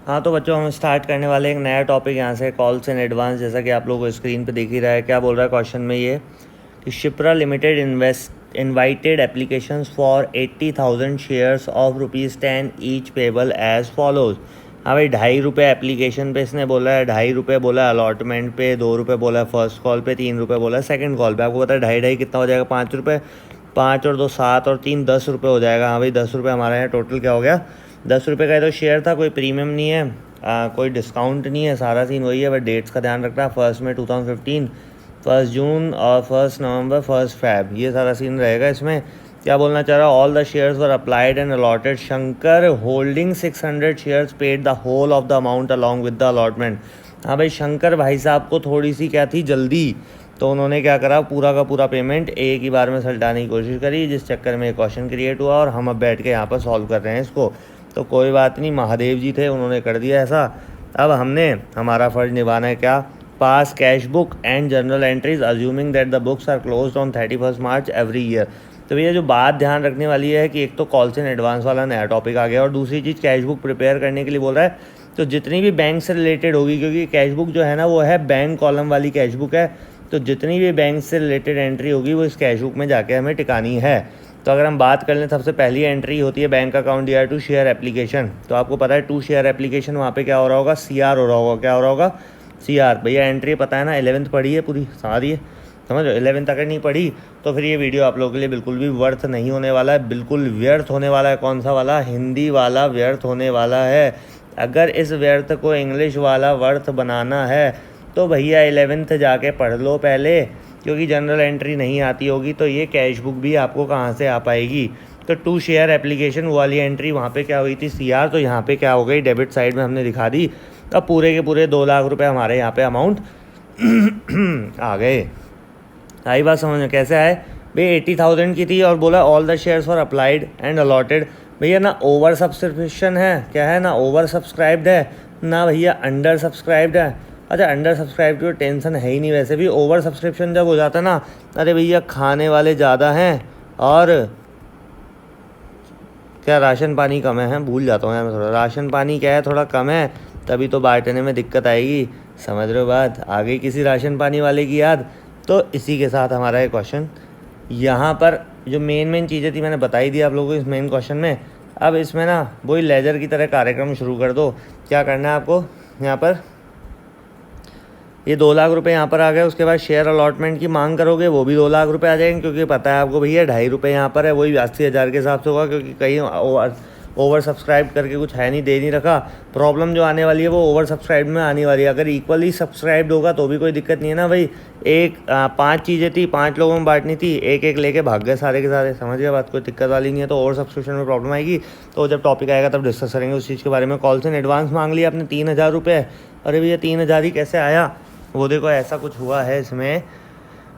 हाँ तो बच्चों, हम स्टार्ट करने वाले एक नया टॉपिक यहाँ से, कॉल्स इन एडवांस। जैसा कि आप लोगों को स्क्रीन पे दिख ही रहा है। क्या बोल रहा है क्वेश्चन में ये कि Shipra limited invited applications for 80,000 shares of ₹10 each payable as follows. हाँ भाई, ₹2.5 एप्लीकेशन पे इसने बोला है, ₹2.5 बोला है अलॉटमेंट पे, ₹2 बोला है फर्स्ट कॉल पे, ₹3 बोला है सेकंड कॉल पे। आपको पता है 2.5 कितना हो जाएगा, ₹5, 5 और 2 7 और 3 ₹10 हो जाएगा। हाँ भाई, ₹10 हमारे यहाँ टोटल क्या हो गया, ₹10 का। ये तो शेयर था, कोई प्रीमियम नहीं है, कोई डिस्काउंट नहीं है, सारा सीन वही है। बट डेट्स का ध्यान रखना, 1 मई 2015, 1 जून और 1 नवंबर, 1 फैब, ये सारा सीन रहेगा इसमें। क्या बोलना चाह रहा है, all the shares were applied and allotted. Shankar holding 600 shares paid the whole of the amount along with the allotment. हाँ भाई, शंकर भाई साहब को थोड़ी सी क्या थी, जल्दी, तो उन्होंने क्या करा, पूरा का पूरा पेमेंट एक ही बार में सलटाने की कोशिश करी, जिस चक्कर में एक क्वेश्चन क्रिएट हुआ और हम अब बैठ के यहाँ पर सॉल्व कर रहे हैं इसको। तो कोई बात नहीं, महादेव जी थे, उन्होंने कर दिया ऐसा। अब हमने हमारा फ़र्ज निभाना है, क्या, pass cash book and journal entries assuming that the books are closed on 31 March every year. तो भैया जो बात ध्यान रखने वाली है कि एक तो कॉल्स इन एडवांस वाला नया टॉपिक आ गया, और दूसरी चीज़ कैश बुक प्रिपेयर करने के लिए बोल रहा है। तो जितनी भी बैंक से रिलेटेड होगी, क्योंकि कैश बुक जो है ना वो है बैंक कॉलम वाली कैश बुक है, तो जितनी भी बैंक से रिलेटेड एंट्री होगी वो इस कैश बुक में जाके हमें टिकानी है। तो अगर हम बात कर लें, सबसे पहली एंट्री होती है बैंक अकाउंट या टू शेयर एप्लीकेशन। तो आपको पता है टू शेयर एप्लीकेशन, वहाँ पे क्या हो रहा होगा, CR हो रहा होगा। क्या हो रहा होगा, CR। भैया एंट्री पता है ना, 11th पढ़ी है पूरी, सारी है, समझ लो। 11th अगर नहीं पढ़ी तो फिर ये वीडियो आप लोगों के लिए बिल्कुल भी वर्थ नहीं होने वाला है, बिल्कुल व्यर्थ होने वाला है। कौन सा वाला, हिंदी वाला व्यर्थ होने वाला है। अगर इस व्यर्थ को इंग्लिश वाला वर्थ बनाना है तो भैया 11th जाके पढ़ लो पहले, क्योंकि जनरल एंट्री नहीं आती होगी तो ये कैश बुक भी आपको कहाँ से आ पाएगी। तो टू शेयर एप्लीकेशन वाली एंट्री वहाँ पे क्या हुई थी, CR। तो यहाँ पे क्या हो गई, डेबिट साइड में हमने दिखा दी। अब पूरे के पूरे 2 लाख रुपए हमारे यहाँ पे अमाउंट आ गए। आई बात समझ में, कैसे आए भाई, 80,000 की थी और बोला all the shares for applied and allotted. भैया ना ओवर सब्सक्रिप्शन है, क्या है ना, ओवर सब्सक्राइब्ड है ना भैया, अंडर सब्सक्राइब्ड है। अच्छा, अंडर सब्सक्राइब की टेंशन है ही नहीं वैसे भी। ओवर सब्सक्रिप्शन जब हो जाता है ना, अरे भैया खाने वाले ज़्यादा हैं और क्या राशन पानी कम है, भूल जाता हूँ यार मैं थोड़ा, राशन पानी क्या है थोड़ा कम है, तभी तो बांटने में दिक्कत आएगी। समझ रहे हो बात, आ गई किसी राशन पानी वाले की याद। तो इसी के साथ हमारा ये क्वेश्चन यहाँ पर जो मेन चीज़ें थी मैंने बताई दी आप लोगों को इस मेन क्वेश्चन में। अब इसमें ना वही लेजर की तरह कार्यक्रम शुरू कर दो। क्या करना है आपको, यहाँ पर ये 2 लाख रुपए यहाँ पर आ गए। उसके बाद शेयर अलॉटमेंट की मांग करोगे, वो भी 2 लाख रुपए आ जाएंगे, क्योंकि पता है आपको भैया ₹2.5 यहाँ पर है, वही 80,000 के हिसाब से होगा, क्योंकि कहीं ओवर सब्सक्राइब करके कुछ है नहीं, दे नहीं रखा। प्रॉब्लम जो आने वाली है वो ओवर सब्सक्राइब में आने वाली है। अगर इक्वली सब्सक्राइब्ड होगा तो भी कोई दिक्कत नहीं है ना भाई। 5 चीज़ें थी, 5 लोगों में बांटनी थी, एक एक लेके भाग गए सारे के सारे, समझ गए बात, कोई दिक्कत वाली नहीं है। तो ओवर सब्सक्रिप्शन में प्रॉब्लम आएगी, तो जब टॉपिक आएगा तब डिस्कस करेंगे उस चीज़ के बारे में। कॉल्स इन एडवांस मांग लिया आपने 3,000 रुपये। अरे भैया 3,000 ही कैसे आया, वो देखो ऐसा कुछ हुआ है इसमें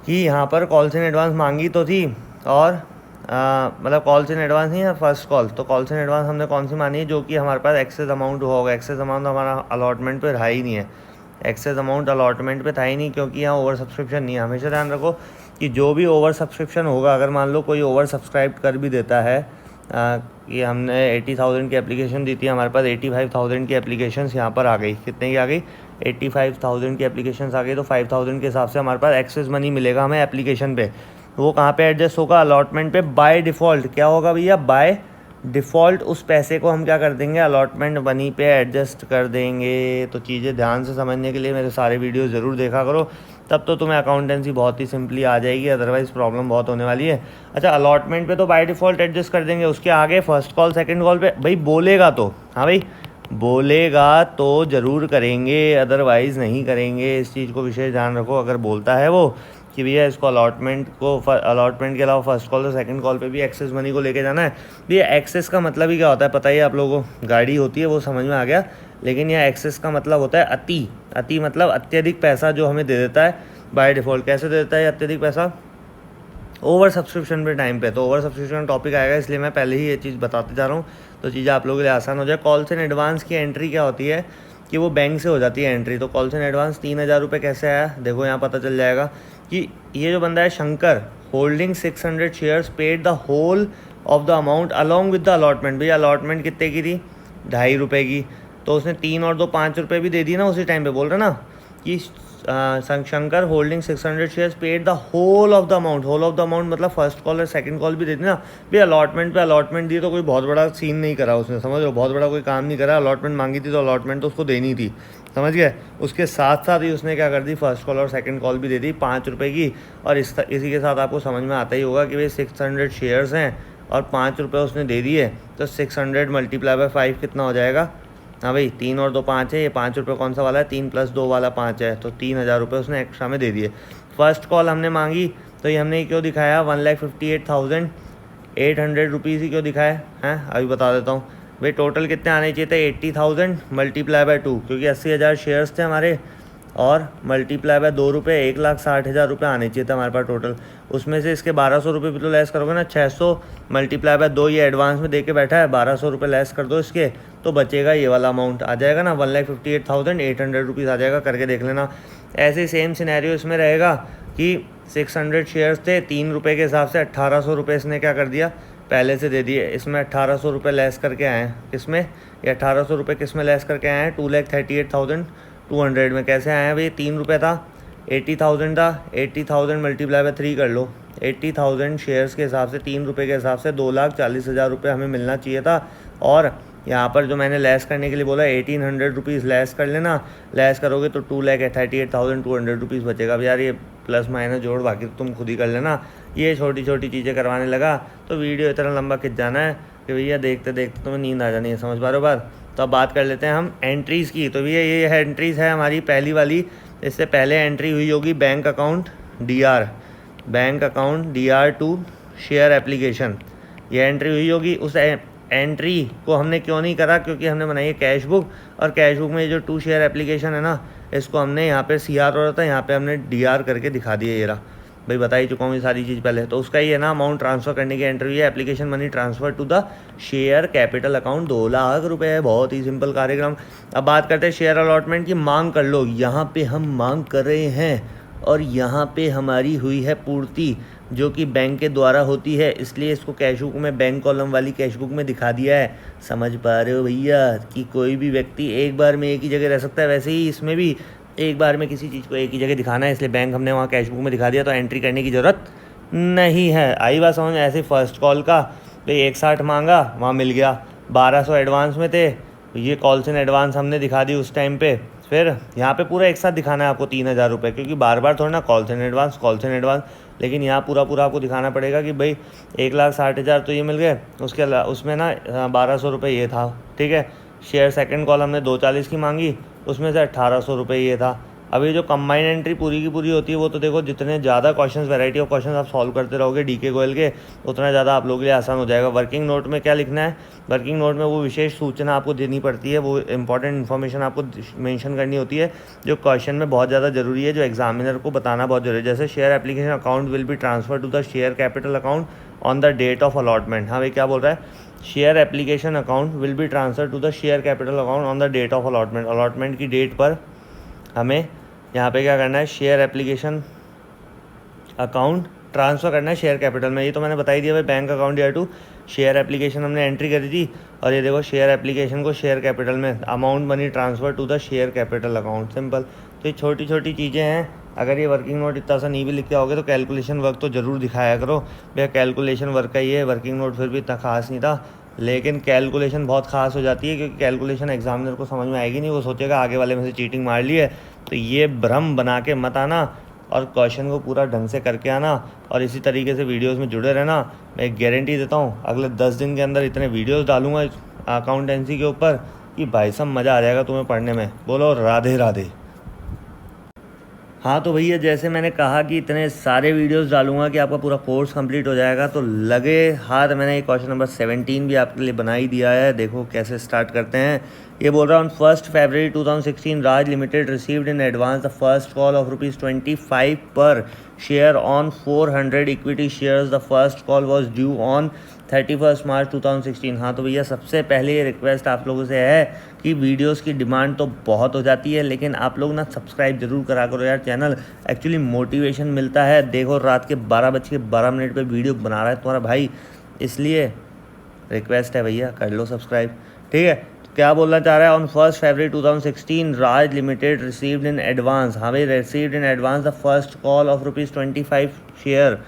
कि यहाँ पर कॉल्स इन एडवांस मांगी तो थी, और मतलब कॉल्स इन एडवांस नहीं है, फर्स्ट कॉल। तो कॉल्स इन एडवांस हमने कौन सी मानी है, जो कि हमारे पास एक्सेस अमाउंट हुआ होगा। एक्सेस अमाउंट हमारा अलॉटमेंट पे रहा ही नहीं है, एक्सेस अमाउंट अलॉटमेंट पे था ही नहीं, क्योंकि यहाँ ओवर सब्सक्रिप्शन नहीं है। हमेशा ध्यान रखो कि जो भी ओवर सब्सक्रिप्शन होगा, अगर मान लो कोई ओवर सब्सक्राइब कर भी देता है, कि हमने 80,000 की एप्लीकेशन दी थी, हमारे पास 85,000 की एप्लीकेशंस यहाँ पर आ गई। कितने की आ गई, 85,000 की एप्लीकेशंस आ गई। तो 5,000 के हिसाब से हमारे पास एक्सेस मनी मिलेगा हमें एप्लीकेशन पे। वो कहाँ पे एडजस्ट होगा, अलॉटमेंट पे। बाय डिफ़ॉल्ट क्या होगा भैया, बाय डिफ़ॉल्ट उस पैसे को हम क्या कर देंगे, अलॉटमेंट मनी पे एडजस्ट कर देंगे। तो चीज़ें ध्यान से समझने के लिए मेरे सारे वीडियो ज़रूर देखा करो, तब तो तुम्हें अकाउंटेंसी बहुत ही सिंपली आ जाएगी, अदरवाइज़ प्रॉब्लम बहुत होने वाली है। अच्छा, अलॉटमेंट पे तो बाय डिफ़ॉल्ट एडजस्ट कर देंगे, उसके आगे फर्स्ट कॉल सेकंड कॉल पे भाई बोलेगा तो, हाँ भाई बोलेगा तो ज़रूर करेंगे, अदरवाइज़ नहीं करेंगे। इस चीज़ को विशेष ध्यान रखो। अगर बोलता है वो कि भैया इसको अलॉटमेंट के अलावा फर्स्ट कॉल और सेकंड कॉल पे भी एक्सेस मनी को लेके जाना है। भैया एक्सेस का मतलब ही क्या होता है पता ही आप लोगों को, गाड़ी होती है वो समझ में आ गया, लेकिन यह एक्सेस का मतलब होता है अति मतलब अत्यधिक पैसा जो हमें दे देता है बाय डिफ़ॉल्ट। कैसे दे देता है अत्यधिक पैसा, ओवर सब्सक्रिप्शन पे टाइम पे। तो ओवर सब्सक्रिप्शन टॉपिक आएगा, इसलिए मैं पहले ही ये चीज़ बताते जा रहा हूँ, तो चीज़ें आप लोगों के लिए आसान हो जाए। कॉल्स इन एडवांस की एंट्री क्या होती है कि वो बैंक से हो जाती है एंट्री। तो कॉल्स इन एडवांस 3,000 रुपये कैसे आया, देखो यहाँ पता चल जाएगा कि ये जो बंदा है Shankar, holding 600 shares, paid the whole of the amount along with the allotment. भैया अलॉटमेंट कितने की थी, ₹2.5 की। तो उसने 3 और 2 5 रुपये भी दे दी ना उसी टाइम पे, बोल रहे ना कि Shankar holding 600 shares paid the whole of the amount मतलब फर्स्ट कॉल और सेकंड कॉल भी दे दी ना भाई। अलॉटमेंट पे अलॉटमेंट दी तो कोई बहुत बड़ा सीन नहीं करा उसने, समझ लो, बहुत बड़ा कोई काम नहीं करा। अलॉटमेंट मांगी थी तो अलॉटमेंट तो उसको देनी थी, समझ गए। उसके साथ साथ ही उसने क्या कर दी, फर्स्ट कॉल और सेकंड कॉल भी दे दी 5 रुपये की। और इसी के साथ आपको समझ में आता ही होगा कि भाई 600 शेयर्स हैं और 5 रुपये उसने दे दिए, तो 600 मल्टीप्लाई बाय 5 कितना हो जाएगा। हाँ भाई 3 और 2 5 है, ये 5 रुपये कौन सा वाला है, 3 + 2 वाला 5 है, तो 3000 रुपये उसने एक्स्ट्रा में दे दिए। फर्स्ट कॉल हमने मांगी तो ये हमने क्यों दिखाया 1,58,800 रुपीज़ ही क्यों दिखाया है, अभी बता देता हूँ भाई। टोटल कितने आने चाहिए थे 80,000 मल्टीप्लाई बाय 2, क्योंकि 80,000 शेयर्स थे हमारे, और मल्टीप्लाई बाय 2 रुपये 1,60,000 रुपये आने चाहिए थे हमारे पास टोटल। उसमें से इसके 1200 रुपये भी तो लेस करोगे ना, 600 मल्टीप्लाई बाय 2 ये एडवांस में दे के बैठा है, 1200 रुपये लेस कर दो इसके, तो बचेगा ये वाला अमाउंट आ जाएगा ना 1,58,800 रुपीज़ आ जाएगा, करके देख लेना। ऐसे सेम सिनेरियो इसमें रहेगा कि 600 शेयर्स थे, 3 रुपये के हिसाब से 1800 रुपये इसने क्या कर दिया पहले से दे दिए। इसमें 1800 रुपये लेस करके आए हैं, किसमें, ये 1800 रुपये किस में लेस करके आए हैं 2,38,200 में। कैसे आए हैं भाई, 3 रुपये था, 80,000 था, 80,000 मल्टीप्लाई बाय 3 कर लो, 80,000 शेयर्स के हिसाब से 3 रुपये के हिसाब से 2,40,000 रुपये हमें मिलना चाहिए था। और यहाँ पर जो मैंने लेस करने के लिए बोला 1,800 रुपीज़ लेस कर लेना, लेस करोगे तो 2,38,200 रुपीज़ बचेगा। अब यार ये प्लस माइनस जोड़ बाकी तो तुम खुद ही कर लेना। ये छोटी छोटी चीज़ें करवाने लगा तो वीडियो इतना लंबा खिंच जाना है कि भैया देखते देखते तुम्हें नींद आ जानी है, समझ पा रहे हो बात। तो अब बात कर लेते हैं हम एंट्रीज़ की। तो भैया ये है एंट्रीज़ है हमारी पहली वाली। इससे पहले एंट्री हुई होगी bank account DR to share application, ये एंट्री हुई होगी। उस एंट्री को हमने क्यों नहीं करा, क्योंकि हमने बनाई है कैश बुक, और कैश बुक में जो 2 शेयर एप्लीकेशन है ना, इसको हमने यहाँ पे CR हो रहा था, यहाँ पे हमने DR करके दिखा दिया। ये रहा भाई, बता ही चुका हूँ ये सारी चीज़ पहले। तो उसका ये ना अमाउंट ट्रांसफ़र करने की एंट्री है, application money transfer to the share capital account 2 lakh रुपये है, बहुत ही सिंपल कार्यक्रम। अब बात करते हैं शेयर अलॉटमेंट की। मांग कर लो, यहाँ पे हम मांग कर रहे हैं और यहाँ पे हमारी हुई है पूर्ति, जो कि बैंक के द्वारा होती है, इसलिए इसको कैश बुक में बैंक कॉलम वाली कैश बुक में दिखा दिया है। समझ पा रहे हो भैया कि कोई भी व्यक्ति एक बार में एक ही जगह रह सकता है, वैसे ही इसमें भी एक बार में किसी चीज़ को एक ही जगह दिखाना है, इसलिए बैंक हमने वहाँ कैश बुक में दिखा दिया, तो एंट्री करने की ज़रूरत नहीं है। आई बात समझ में। ऐसे फर्स्ट कॉल का भाई 160 मांगा, वहाँ मिल गया, 1200 एडवांस में थे, ये कॉल्स इन एडवांस हमने दिखा दी उस टाइम पे। फिर यहाँ पे पूरा एक साथ दिखाना है आपको 3000 रुपये, क्योंकि बार बार थोड़ा ना कॉल्स इन एडवांस, लेकिन यहाँ पूरा आपको दिखाना पड़ेगा कि भाई 1,60,000 तो ये मिल गए, उसके अलावा उसमें ना 1200 रुपये ये था, ठीक है। शेयर सेकंड कॉल हमने 240 की मांगी, उसमें से 1800 रुपये ये था। अब ये जो कंबाइंड एंट्री पूरी की पूरी होती है, वो तो देखो जितने ज़्यादा क्वेश्चंस, वैरायटी ऑफ क्वेश्चंस आप सॉल्व करते रहोगे DK गोयल के, उतना ज़्यादा आप लोगों के लिए आसान हो जाएगा। वर्किंग नोट में क्या लिखना है, वर्किंग नोट में वो विशेष सूचना आपको देनी पड़ती है, वो इंपॉर्टेंट इन्फॉर्मेशन आपको मेंशन करनी होती है, जो क्वेश्चन में बहुत ज़्यादा ज़रूरी है, जो एग्जामिनर को बताना बहुत जरूरी है। जैसे share application account will be transfer to the share capital account on the date of allotment. हाँ भाई, क्या बोल रहा है, share application account will be transfer to the share capital account on the date of allotment. Allotment की date पर हमें यहाँ पे क्या करना है, शेयर एप्लीकेशन अकाउंट ट्रांसफ़र करना है शेयर कैपिटल में। ये तो मैंने बता ही दिया भाई, bank account DR to share application हमने एंट्री करी थी, और ये देखो शेयर एप्लीकेशन को शेयर कैपिटल में, amount money transfer to the share capital account, simple. तो ये छोटी छोटी चीज़ें हैं। अगर ये वर्किंग नोट इतना सा नहीं भी लिख के आओगे तो कैलकुलेशन वर्क तो ज़रूर दिखाया करो भैया, कैलकुलेशन वर्क का ही है। वर्किंग नोट फिर भी इतना खास नहीं था, लेकिन कैलकुलेशन बहुत खास हो जाती है, क्योंकि कैलकुलेशन एग्जामिनर को समझ में आएगी नहीं, वो सोचेगा आगे वाले में से चीटिंग मार ली है। तो ये भ्रम बना के मत आना, और क्वेश्चन को पूरा ढंग से करके आना, और इसी तरीके से वीडियोस में जुड़े रहना। मैं एक गारंटी देता हूँ, अगले 10 दिन के अंदर इतने वीडियोस डालूंगा अकाउंटेंसी के ऊपर कि भाई साहब मज़ा आ जाएगा तुम्हें पढ़ने में। बोलो राधे राधे। हाँ तो भैया, जैसे मैंने कहा कि इतने सारे वीडियोस डालूंगा कि आपका पूरा कोर्स कंप्लीट हो जाएगा, तो लगे हाथ मैंने ये क्वेश्चन नंबर 17 भी आपके लिए बना ही दिया है। देखो कैसे स्टार्ट करते हैं। ये बोल रहा हूँ, 1 February 2016 Raj limited received in advance the first call of ₹25 पर share on 400 equity shares. The first call was due on 31 March 2016। हाँ तो भैया, सबसे पहले ये रिक्वेस्ट आप लोगों से है कि वीडियोस की डिमांड तो बहुत हो जाती है, लेकिन आप लोग ना सब्सक्राइब जरूर करा करो यार चैनल, एक्चुअली मोटिवेशन मिलता है। देखो रात के 12:12 पे वीडियो बना रहा है तुम्हारा भाई, इसलिए रिक्वेस्ट है भैया कर लो सब्सक्राइब, ठीक है। क्या बोलना चाह रहा है, on 1 February 2016 Raj limited received in advance, हाँ भाई received in advance the first call of ₹25 share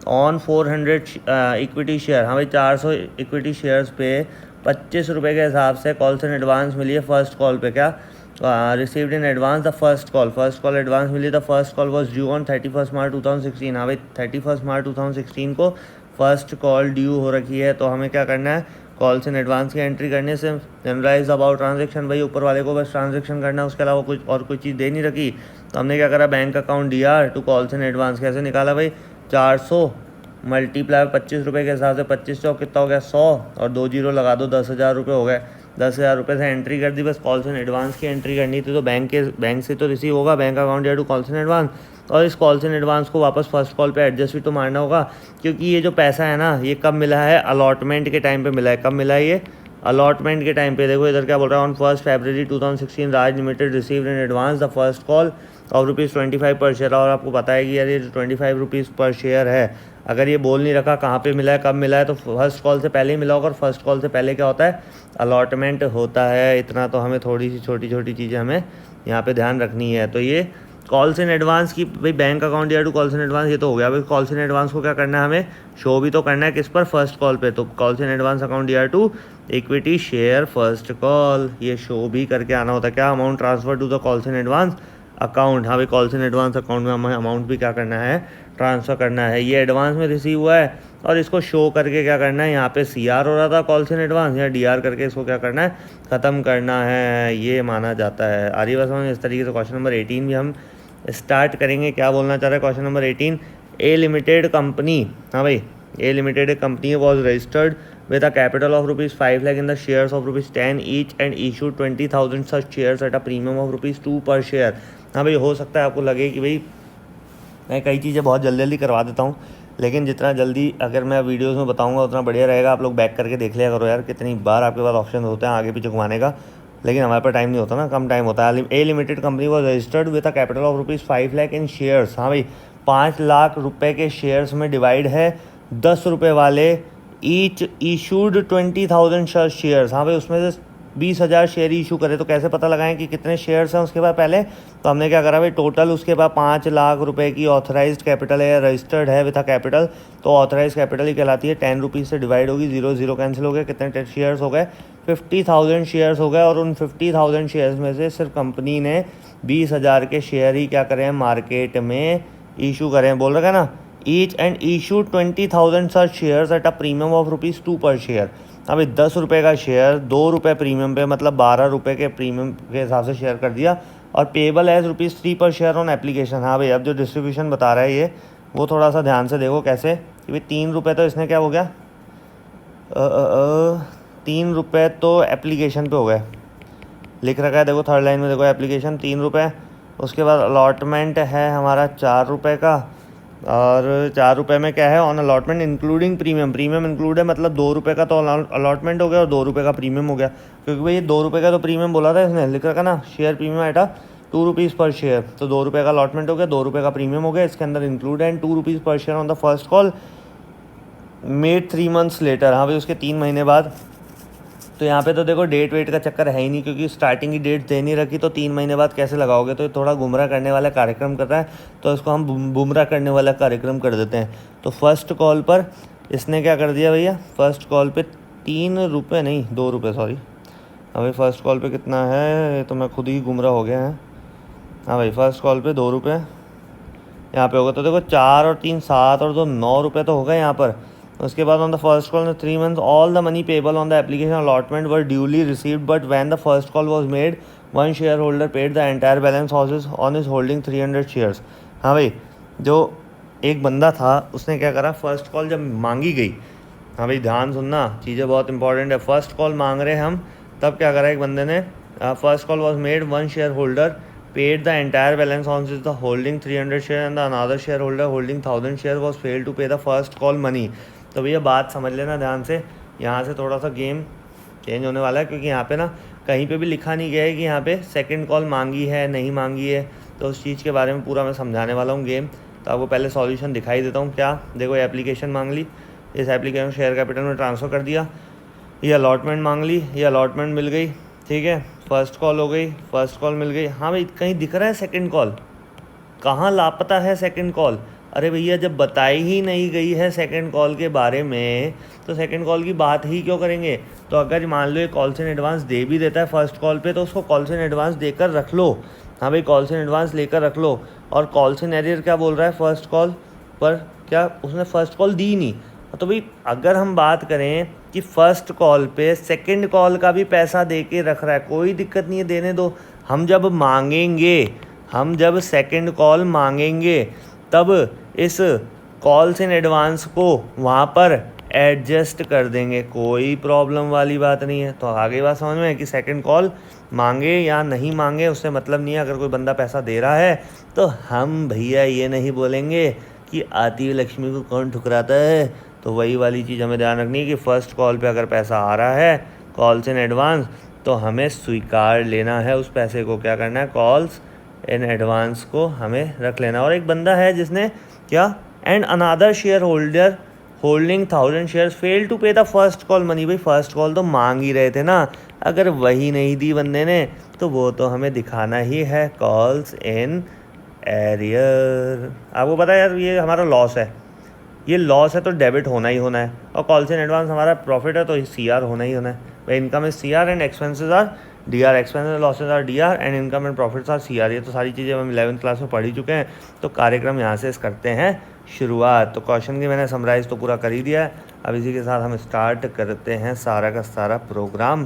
on 400 equity share, हाँ भाई 400 इक्विटी शेयर्स पे 25 रुपये के हिसाब से कॉल्स इन एडवांस मिली है फर्स्ट कॉल पे। क्या received in advance the first call advance मिली, the first call was due on 31 March 2016, हाँ भाई 31 मार्च 2016 को फर्स्ट कॉल ड्यू हो रखी है। तो हमें क्या करना है, कॉल्स इन एडवांस की एंट्री करने से जनरलाइज अबाउट ट्रांजेक्शन, भाई ऊपर वाले को बस ट्रांजेक्शन करना है, उसके अलावा कुछ और कोई चीज़ दे नहीं रखी। तो हमने क्या करा, bank account DR to calls in advance कैसे निकाला भाई, 400 मल्टीप्लाई 25 रुपये के हिसाब से 25 चौक कितना हो गया 100 और 2 जीरो लगा दो 10,000 रुपये हो गए। 10,000 रुपये से एंट्री कर दी, बस कॉल्स इन एडवांस की एंट्री करनी थी। तो बैंक से तो रिसीव होगा, bank account to calls in advance, और इस कॉल्स इन एडवांस को वापस फर्स्ट कॉल पे एडजस्ट भी तो मारना होगा, क्योंकि ये जो पैसा है ना ये कब मिला है, अलॉटमेंट के टाइम पे मिला है। कब मिला है ये, अलॉटमेंट के टाइम पे। देखो इधर क्या बोल रहा है, on 1 February 2016 Raj limited received in advance the first call of ₹25 पर शेयर। और आपको पता है कि यार ये जो ₹25 पर शेयर है, अगर ये बोल नहीं रखा कहाँ पे मिला है कब मिला है, तो फर्स्ट कॉल से पहले ही मिला होगा, और फर्स्ट कॉल से पहले क्या होता है, अलॉटमेंट होता है। इतना तो हमें थोड़ी सी छोटी छोटी चीज़ें हमें यहाँ पे ध्यान रखनी है। तो ये कॉल्स इन एडवांस की भाई bank account to calls in advance ये तो हो गया। भाई कॉल्स इन एडवांस को क्या करना है, हमें शो भी तो करना है किस पर, फर्स्ट कॉल पे। तो calls in advance account to equity share first call, ये शो भी करके आना होता है। क्या, amount transfer to the calls in advance account, हाँ भाई कॉल्स इन एडवांस अकाउंट में हमें अमाउंट भी क्या करना है, ट्रांसफ़र करना है। ये एडवांस में रिसीव हुआ है और इसको शो करके क्या करना है, यहाँ पे CR हो रहा था कॉल्स इन एडवांस, या DR करके इसको क्या करना है, ख़त्म करना है, ये माना जाता है। आ रही बात समझ। इस तरीके से क्वेश्चन नंबर 18 भी हम स्टार्ट करेंगे। क्या बोलना चाह रहा है question number 18, A limited company, हाँ भाई A limited company was registered with a capital of ₹5 lakh in the shares of ₹10 each and issued 20,000 such shares at a premium of ₹2 per share। हाँ भाई हो सकता है आपको लगे कि भाई मैं कई चीज़ें बहुत जल्दी जल्दी करवा देता हूँ, लेकिन जितना जल्दी अगर मैं वीडियोस में बताऊँगा उतना बढ़िया रहेगा। आप लोग बैक करके देख लिया करो यार, कितनी बार आपके पास ऑप्शन होते हैं आगे पीछे घुमाने का, लेकिन हमारे पास टाइम नहीं होता ना, कम टाइम होता है। A limited company was registered with a capital of ₹5 lakh in shares, हाँ भाई 5 लाख रुपए के शेयर्स में डिवाइड है 10 रुपये वाले, ईच इशूड 20,000 शेयर्स, हाँ भाई उसमें से 20,000 शेयर इशू करे। तो कैसे पता लगाएं कि कितने शेयर्स हैं उसके बाद पहले, तो हमने क्या करा भाई, टोटल उसके बाद 5 लाख रुपए की ऑथराइज्ड कैपिटल है, रजिस्टर्ड है विथ अ कैपिटल, तो ऑथराइज कैपिटल ही कहलाती है। 10 रुपीज़ से डिवाइड होगी, 0 0 कैंसिल हो गए, कितने शेयर्स हो गए, 50,000 शेयर्स हो गए। और उन 50,000 शेयर्स में से सिर्फ कंपनी ने 20,000 के शेयर ही क्या करें, मार्केट में इशू करें, बोल रखा है ना। Each and issue 20,000 such shares at a premium of ₹2 पर शेयर। अभी 10 रुपये का शेयर 2 रुपये प्रीमियम पे, मतलब 12 रुपये के प्रीमियम के हिसाब से शेयर कर दिया, और पेबल एज ₹3 पर शेयर ऑन एप्लीकेशन। हाँ भाई अब जो डिस्ट्रीब्यूशन बता रहा है ये, वो थोड़ा सा ध्यान से देखो कैसे, कि भाई 3 रुपये तो इसने क्या हो गया, 3 रुपये तो एप्लीकेशन पे हो गए, लिख रखा है देखो थर्ड लाइन में, देखो एप्लीकेशन 3 रुपये, उसके बाद अलॉटमेंट है हमारा 4 रुपये का, और 4 रुपये में क्या है, on allotment including premium, premium include है, मतलब 2 रुपये का तो अलॉटमेंट हो गया और 2 रुपये का प्रीमियम हो गया, क्योंकि भाई ये 2 रुपये का तो प्रीमियम बोला था इसने, लिख रखा ना शेयर प्रीमियम एट ₹2 पर शेयर। तो 2 रुपये का अलॉटमेंट हो गया, 2 रुपये का प्रीमियम हो गया, इसके अंदर इंक्लूड है ₹2 पर share on the first call made 3 months later, हाँ भाई उसके 3 महीने बाद। तो यहाँ पे तो देखो डेट वेट का चक्कर है ही नहीं, क्योंकि स्टार्टिंग की डेट दे नहीं रखी, तो 3 महीने बाद कैसे लगाओगे, तो ये थोड़ा गुमराह करने वाला कार्यक्रम कर रहा है, तो इसको हम गुमराह करने वाला कार्यक्रम कर देते हैं। तो फर्स्ट कॉल पर इसने क्या कर दिया भैया, फर्स्ट कॉल पे 3 रुपये नहीं 2 रुपये, सॉरी, हाँ भाई फर्स्ट कॉल पे कितना है, तो मैं खुद ही गुमराह हो गया है। हाँ भाई फर्स्ट कॉल पे 2 रुपये यहाँ पे होगा, तो देखो 4 और 3 7 और 2 9 रुपये तो हो गए यहाँ पर। उसके बाद on the first call 3 months all the money payable on the application allotment were duly received, but when the first call was made one share holder paid the entire balance on his holding 300 shares. हाँ भाई जो एक बंदा था उसने क्या करा, first call जब मांगी गई, हाँ भाई ध्यान सुनना, चीज़ें बहुत इंपॉर्टेंट है, फर्स्ट कॉल मांग रहे हम, तब क्या करा एक बंदे ने, first call was made one share holder paid the entire balance on the holding 300 share and the another shareholder holding 1000 share was failed to pay the first call money। तो भैया बात समझ लेना ध्यान से, यहाँ से थोड़ा सा गेम चेंज होने वाला है, क्योंकि यहाँ पे ना कहीं पे भी लिखा नहीं गया है कि यहाँ पे सेकंड कॉल मांगी है नहीं मांगी है, तो उस चीज़ के बारे में पूरा मैं समझाने वाला हूँ गेम। तो आपको पहले सॉल्यूशन दिखाई देता हूँ। क्या देखो, एप्लीकेशन मांग ली, इस एप्लीकेशन शेयर कैपिटल में ट्रांसफ़र कर दिया, ये अलॉटमेंट मांग ली, ये अलॉटमेंट मिल गई, ठीक है, फर्स्ट कॉल हो गई, फर्स्ट कॉल मिल गई। हाँ भाई, कहीं दिख रहा है सेकंड कॉल? कहाँ लापता है सेकंड कॉल? अरे भैया, जब बताई ही नहीं गई है सेकंड कॉल के बारे में तो सेकंड कॉल की बात ही क्यों करेंगे? तो अगर मान लो ये कॉल्स इन एडवांस दे भी देता है फर्स्ट कॉल पे, तो उसको कॉल्स इन एडवांस देकर रख लो। हाँ भाई, कॉल्स इन एडवांस लेकर रख लो। और कॉल्स इन एरियर क्या बोल रहा है फर्स्ट कॉल पर? क्या उसने फर्स्ट कॉल दी नहीं? तो भाई, अगर हम बात करें कि फर्स्ट कॉल पे सेकंड कॉल का भी पैसा दे के रख रहा है, कोई दिक्कत नहीं है, देने दो। हम जब सेकंड कॉल मांगेंगे तब इस कॉल्स इन एडवांस को वहाँ पर एडजस्ट कर देंगे, कोई प्रॉब्लम वाली बात नहीं है। तो आगे बात समझ में है कि सेकंड कॉल मांगे या नहीं मांगे उससे मतलब नहीं है। अगर कोई बंदा पैसा दे रहा है तो हम भैया ये नहीं बोलेंगे कि आती हुई लक्ष्मी को कौन ठुकराता है। तो वही वाली चीज़ हमें ध्यान रखनी है कि फ़र्स्ट कॉल पे अगर पैसा आ रहा है कॉल्स इन एडवांस, तो हमें स्वीकार लेना है उस पैसे को। क्या करना है? कॉल्स इन एडवांस को हमें रख लेना। और एक बंदा है जिसने क्या, and another share holder holding 1000 shares fail to pay the first call money. भाई, फर्स्ट कॉल तो मांग ही रहे थे ना, अगर वही नहीं दी बंदे ने तो वो तो हमें दिखाना ही है कॉल्स इन एरियर। आपको पता है यार, ये हमारा लॉस है, ये लॉस है तो डेबिट होना ही होना है। और कॉल्स इन एडवांस हमारा प्रॉफिट है तो सी आर होना ही होना है। भाई, income is C R and expenses are D R, expenses losses are D R and income and profits are C R. ये तो सारी चीज़ें हम 11th क्लास में पढ़ ही चुके हैं। तो कार्यक्रम यहाँ से करते हैं शुरुआत। तो क्वेश्चन की मैंने समराइज़ तो पूरा कर ही दिया है। अब इसी के साथ हम स्टार्ट करते हैं सारा का सारा प्रोग्राम।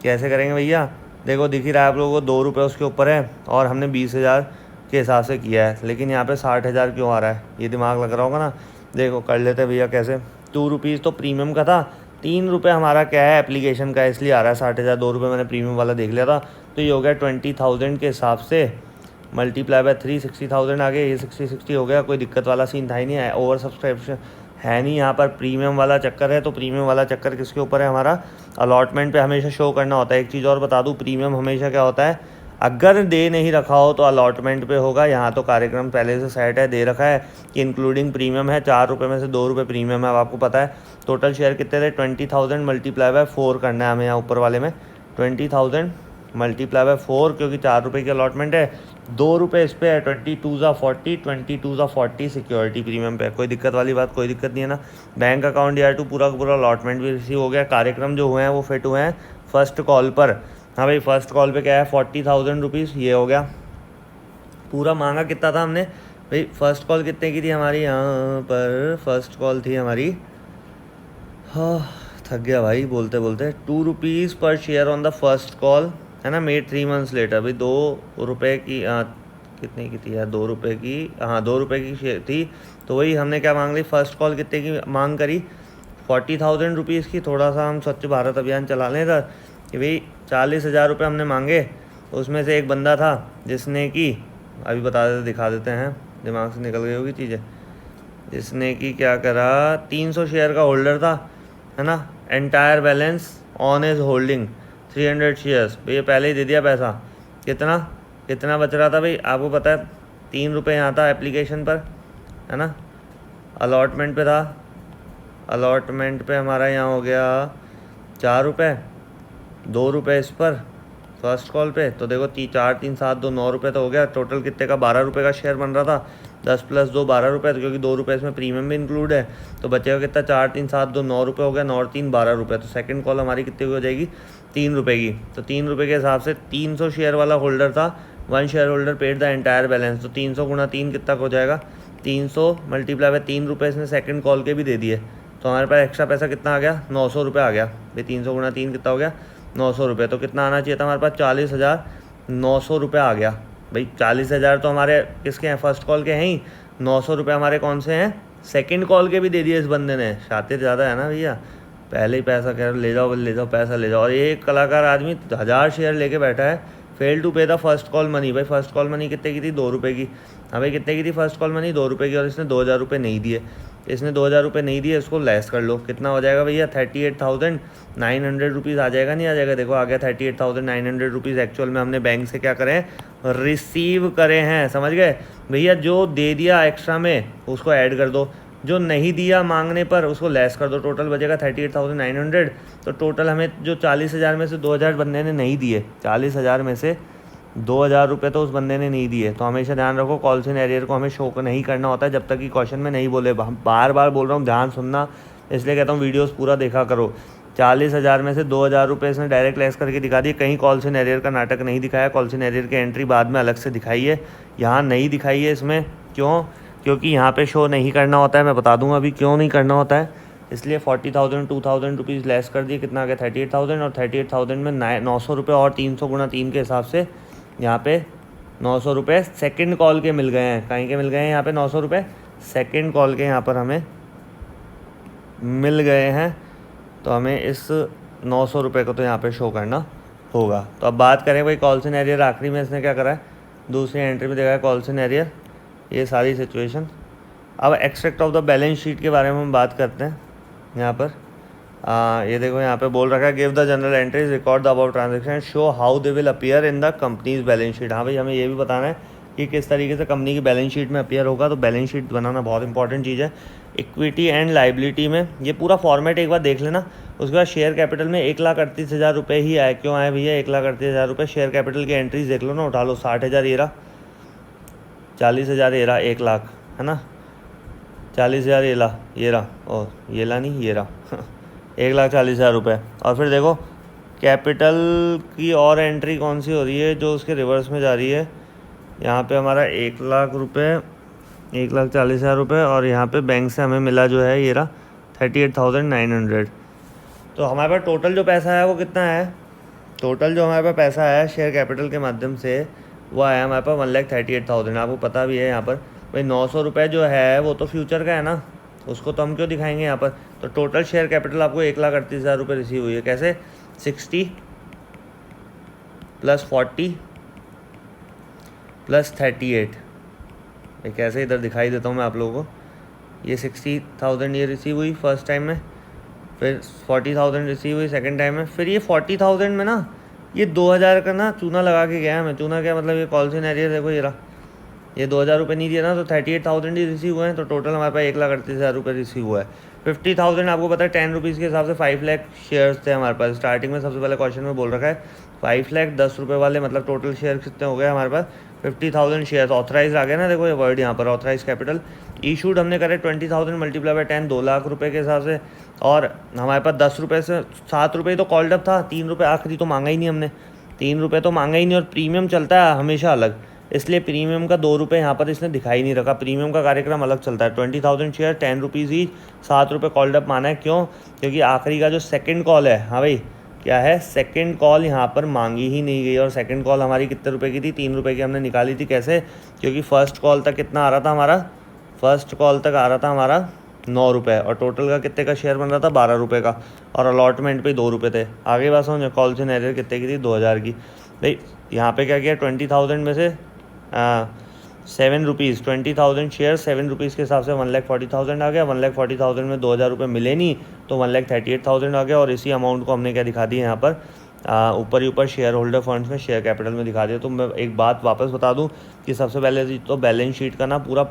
कैसे करेंगे भैया? देखो, दिख ही रहा है आप लोगों को, 2 रुपये उसके ऊपर है और हमने 20,000 के हिसाब से किया है, लेकिन यहाँ पे 60,000 क्यों आ रहा है? ये दिमाग लग रहा होगा ना। देखो, कर लेते भैया कैसे। 2 रुपीज़ तो प्रीमियम का था, 3 रुपये हमारा क्या है एप्लीकेशन का, इसलिए आ रहा है 60,000। 2 रुपये मैंने प्रीमियम वाला देख लिया था, तो ये हो गया 20,000 के हिसाब से मल्टीप्लाई बाय 3, 60,000 आ गया। ये 60 हो गया, कोई दिक्कत वाला सीन था ही नहीं है। ओवर सब्सक्रिप्शन है नहीं यहाँ पर, प्रीमियम वाला चक्कर है। तो प्रीमियम वाला चक्कर किसके ऊपर है? हमारा अलॉटमेंट पे हमेशा शो करना होता है। एक चीज़ और बता दूँ, प्रीमियम हमेशा क्या होता है, अगर दे नहीं रखा हो तो अलॉटमेंट पे होगा। यहाँ तो कार्यक्रम पहले से सेट है, दे रखा है कि इंक्लूडिंग प्रीमियम है। 4 रुपये में से 2 रुपये प्रीमियम है। अब आपको पता है टोटल शेयर कितने थे? 20,000 मल्टीप्लाई बाय 4 करना है हमें यहाँ ऊपर वाले में। 20,000 मल्टीप्लाई बाय 4, क्योंकि 4 रुपये की अलॉटमेंट है, 2 रुपये इस पे है। 22 40, 22 40 सिक्योरिटी प्रीमियम पे। कोई दिक्कत वाली बात, कोई दिक्कत नहीं है ना। बैंक अकाउंट या टू पूरा पूरा अलॉटमेंट भी रिसीव हो गया। कार्यक्रम जो हुए हैं वो फिट हुए हैं फर्स्ट कॉल पर। हाँ भाई, फर्स्ट कॉल पे क्या है? 40,000 रुपीज़ ये हो गया। पूरा मांगा कितना था हमने भाई? फर्स्ट कॉल कितने की थी हमारी? यहाँ पर फर्स्ट कॉल थी हमारी, हाँ थक गया भाई बोलते बोलते, 2 रुपीज़ पर share on the first call, है ना। Made 3 months later. भाई 2 रुपये की कितने की थी यार? 2 रुपये की, हाँ 2 रुपये की शेयर थी। तो वही हमने क्या मांग ली? फर्स्ट कॉल कितने की मांग करी? 40,000 रुपीज़ की। थोड़ा सा हम स्वच्छ भारत अभियान चला लें था कि भाई 40,000 रुपये हमने मांगे। उसमें से एक बंदा था जिसने कि, अभी बता देते, दिखा देते हैं, दिमाग से निकल गई होगी चीज़ें, जिसने कि क्या करा, 300 शेयर का होल्डर था, है ना। Entire balance on as holding 300 shares. भैया पहले ही दे दिया पैसा। कितना बच रहा था भाई? आपको पता है 3 रुपये यहाँ था एप्लीकेशन पर, है ना। अलॉटमेंट पे था, अलॉटमेंट पे हमारा यहाँ हो गया 4 रुपये, 2 रुपये इस पर फर्स्ट कॉल पे। तो देखो 4 3 7 2 9 रुपये तो हो गया। टोटल कितने का? 12 रुपये का शेयर बन रहा था। 10 + 2 12 रुपये, तो क्योंकि 2 रुपये इसमें प्रीमियम भी इंक्लूड है, तो बचेगा कितना? 4 3 7 2 9 रुपये हो गया। 9 और 3 12 रुपये। तो सेकंड कॉल हमारी कितने की हो जाएगी? 3 रुपये की। तो 3 रुपये के हिसाब से 300 शेयर वाला होल्डर था, 1 share holder paid the entire balance. तो 300 गुणा 3 कितना हो जाएगा? 300 मल्टीप्लाई बाय 3 रुपये इसने सेकंड कॉल के भी दे दिए। तो हमारे पास एक्स्ट्रा पैसा कितना आ गया? 900 रुपये आ गया। भाई 300 गुणा 3 कितना हो गया? 900 रुपये। तो कितना आना चाहिए था हमारे पास? 40,900 रुपये आ गया। भाई 40,000 तो हमारे किसके हैं? फर्स्ट कॉल के हैं ही। 900 रुपये हमारे कौन से हैं? सेकंड कॉल के भी दे दिए इस बंदे ने। शातिर ज़्यादा है ना भैया, पहले ही पैसा कह रहे ले जाओ पैसा ले जाओ। और एक कलाकार आदमी 1000 शेयर लेके बैठा है। Fail to pay the first call money. भाई फर्स्ट कॉल मनी कितने की थी? 2 रुपये की। हाँ भाई, कितने की थी फर्स्ट कॉल मनी? 2 रुपये की। और इसने 2,000 रुपये नहीं दिए। इसने 2,000 रुपये नहीं दिए, इसको लेस कर लो, कितना हो जाएगा भैया? 38,900 रुपीज़ आ जाएगा। नहीं आ जाएगा? देखो आ गया 38,900 रुपीज़। एक्चुअल में हमने बैंक से क्या करें? रिसीव करे हैं, समझ गए भैया। जो दे दिया एक्स्ट्रा में उसको ऐड कर दो। जो नहीं दिया मांगने पर उसको लेस कर दो, टोटल बचेगा 38,900। तो टोटल हमें जो 40,000 में से 2,000 बंदे ने नहीं दिए, 40,000 में से 2,000 रुपये तो उस बंदे ने नहीं दिए। तो हमेशा ध्यान रखो कॉल्स इन एरियर को हमें शो नहीं करना होता है जब तक कि क्वेश्चन में नहीं बोले। बार बार बोल रहा हूँ ध्यान सुनना, इसलिए कहता हूँ वीडियोस पूरा देखा करो। 40,000 में से 2,000 रुपये इसने डायरेक्ट लेस करके दिखा दिए। कहीं कॉल्स इन एरियर का नाटक नहीं दिखाया, कॉल्स इन एरियर की एंट्री बाद में अलग से दिखाई है, यहाँ नहीं दिखाई है इसमें। क्यों? क्योंकि यहाँ पे शो नहीं करना होता है। मैं बता दूंगा अभी क्यों नहीं करना होता है। इसलिए 40,000 2,000 रुपीज़ लेस कर दिए, कितना आ गया 38,000, और 38,000 में 900 रुपये और 300 गुना 3 के हिसाब से यहाँ पे 900 रुपये सेकेंड कॉल के मिल गए हैं। कहीं के मिल गए हैं यहाँ पे 900 रुपये सेकेंड कॉल के यहाँ पर हमें मिल गए हैं। तो हमें इस 900 रुपये को तो यहाँ पे शो करना होगा। तो अब बात करें भाई कॉल्स इन एरियर आखिरी में इसने क्या करा है, दूसरी एंट्री में देखा है कॉल्स इन एरियर, ये सारी सिचुएशन। अब extract of the balance sheet के बारे में हम बात करते हैं। यहाँ पर ये देखो यहाँ पे बोल रखा है give the general entries record the about transaction show how they will appear in the companies balance sheet. हाँ भाई हमें ये भी बताना है कि किस तरीके से कंपनी की बैलेंस शीट में अपीयर होगा। तो बैलेंस शीट बनाना बहुत इंपॉर्टेंट चीज़ है। इक्विटी एंड लाइबिलिटी में ये पूरा फॉर्मेट एक बार देख लेना। उसके बाद शेयर कैपिटल में 1,38,000 रुपये ही आए। क्यों आए भैया 1,38,000 रुपये? शेयर कैपिटल की एंट्रीज देख लो ना, उठा लो। 60,000 ये रहा, 40,000 ये रहा, 1,00,000 है ना, 40,000 ये रहा और ये ला नहीं ये रहा 1,40,000 रुपये। और फिर देखो कैपिटल की और एंट्री कौन सी हो रही है जो उसके रिवर्स में जा रही है। यहाँ पे हमारा 1,00,000 रुपये, 1,40,000 रुपये, और यहाँ पे बैंक से हमें मिला जो है ये रहा 38,900। तो हमारे पास टोटल जो पैसा है वो कितना है? टोटल जो हमारे पास पैसा आया शेयर कैपिटल के माध्यम से वो आया हमारे पास 1,38,000। आपको पता भी है यहाँ पर भाई 900 रुपये जो है वो तो फ्यूचर का है ना, उसको तो हम क्यों दिखाएंगे यहाँ पर। तो टोटल शेयर कैपिटल आपको 1,38,000 रुपये रिसीव हुई है। कैसे? 60 + 40 + 38। ये कैसे इधर दिखाई देता हूँ मैं आप लोगों को। ये 60,000 ये रिसीव हुई फर्स्ट टाइम में, फिर 40,000 रिसीव हुई सेकंड टाइम में, फिर ये 40,000 में ना ये 2,000 का ना चूना लगा के गया हमें। चूना क्या मतलब, ये कॉल्स इन एरियर देखो ये रहा, ये 2,000 रुपये नहीं दिया ना, तो 38,000 ही रिसीव हुए हैं। तो टोटल हमारे पास 1,38,000 रुपये रिसीव हुआ है। 50,000 आपको पता है 10 रुपीज़ के हिसाब से 5 लाख शेयर्स थे हमारे पास। स्टार्टिंग में सबसे पहले क्वेश्चन में बोल रखा है 5 लाख 10 रुपये वाले, मतलब टोटल शेयर कितने हो गए हमारे पास 50,000 शेयर्स। ऑथराइज आ गया ना, देखो ये वर्ड यहाँ पर ऑथराइज कैपिटल। इशूड हमने करे 20,000 × 10 2 लाख रुपये के हिसाब से। और हमारे पास 10 रुपये से 7 रुपये तो कॉल्ड अप था, 3 रुपये आखिरी तो मांगा ही नहीं हमने, 3 रुपये तो मांगा ही नहीं। और प्रीमियम चलता है हमेशा अलग, इसलिए प्रीमियम का 2 रुपये यहाँ पर इसने दिखाई नहीं रखा। प्रीमियम का कार्यक्रम अलग चलता है। 20,000 शेयर 10 रुपीज़ ही, 7 रुपये कॉल्ड अप माना है। क्यों? क्योंकि आखिरी का जो सेकंड कॉल है, हाँ भाई क्या है, सेकंड कॉल यहाँ पर मांगी ही नहीं गई। और सेकंड कॉल हमारी कितने रुपए की थी? 3 रुपये की हमने निकाली थी। कैसे? क्योंकि फर्स्ट कॉल तक कितना आ रहा था हमारा, फर्स्ट कॉल तक आ रहा था हमारा 9 रुपये, और टोटल का कितने का शेयर बन रहा था 12 रुपये का, और अलॉटमेंट पे 2 रुपये थे। आगे बात समझो, कॉल्स इन एरियर कितने की थी? 2,000 की। भाई यहाँ पे क्या किया, 20,000 में से 7 रुपीज़, 20,000 शेयर 7 रुपीज़ के हिसाब से 1,40,000 आ गया। 1,40,000 में 2,000 रुपये मिले नहीं तो 1,38,000 आ गया। और इसी अमाउंट को हमने क्या दिखा दिया यहाँ पर, ऊपर ही ऊपर शेयर होल्डर फंड्स में शेयर कैपिटल में दिखा दिया। तो मैं एक बात वापस बता दूँ कि सबसे पहले तो बैलेंस शीट का ना पूरा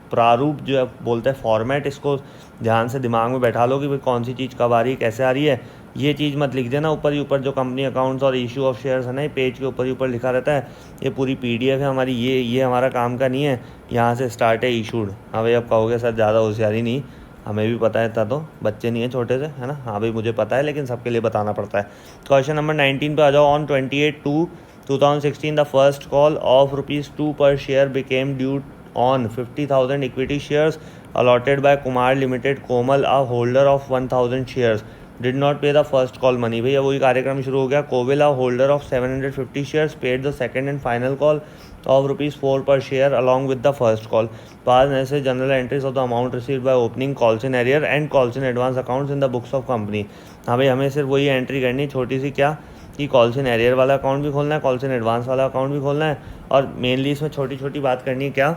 प्रारूप जो है बोलते हैं फॉर्मेट, इसको ध्यान से दिमाग में बैठा लो कि भाई कौन सी चीज़ कब आ रही है, कैसे आ रही है। ये चीज़ मत लिख देना ऊपर ही ऊपर, जो कंपनी अकाउंट्स और इशू ऑफ शेयर्स है ना, ये पेज के ऊपर ही ऊपर लिखा रहता है। ये पूरी PDF है हमारी, ये हमारा काम का नहीं है। यहाँ से स्टार्ट है इशूड। हाँ भाई अब कहोगे सर ज़्यादा होशियारी नहीं, हमें भी पता है था, तो बच्चे नहीं है छोटे से, है ना। हाँ भाई मुझे पता है, लेकिन सबके लिए बताना पड़ता है। क्वेश्चन नंबर 19 पे आ जाओ। On 28/2/2016 the first call of ₹2 पर share became due on 50,000 equity shares allotted by Kumar Limited. Komal, a holder of 1,000 shares, did not pay the first call money. भैया वही कार्यक्रम शुरू हो गया। Koval, a holder of 750 shares, paid the second and final call of ₹4 per share along with the first call. Pass necessary general entries of the amount received by opening calls in arrear and calls in advance accounts in the books of company. हाँ भाई हमें सिर्फ वही entry करनी छोटी सी, क्या कि calls in arrear वाला अकाउंट भी खोलना है, कॉल्स इन एडवांस वाला अकाउंट भी खोलना है। और मेनली इसमें छोटी छोटी बात करनी है, क्या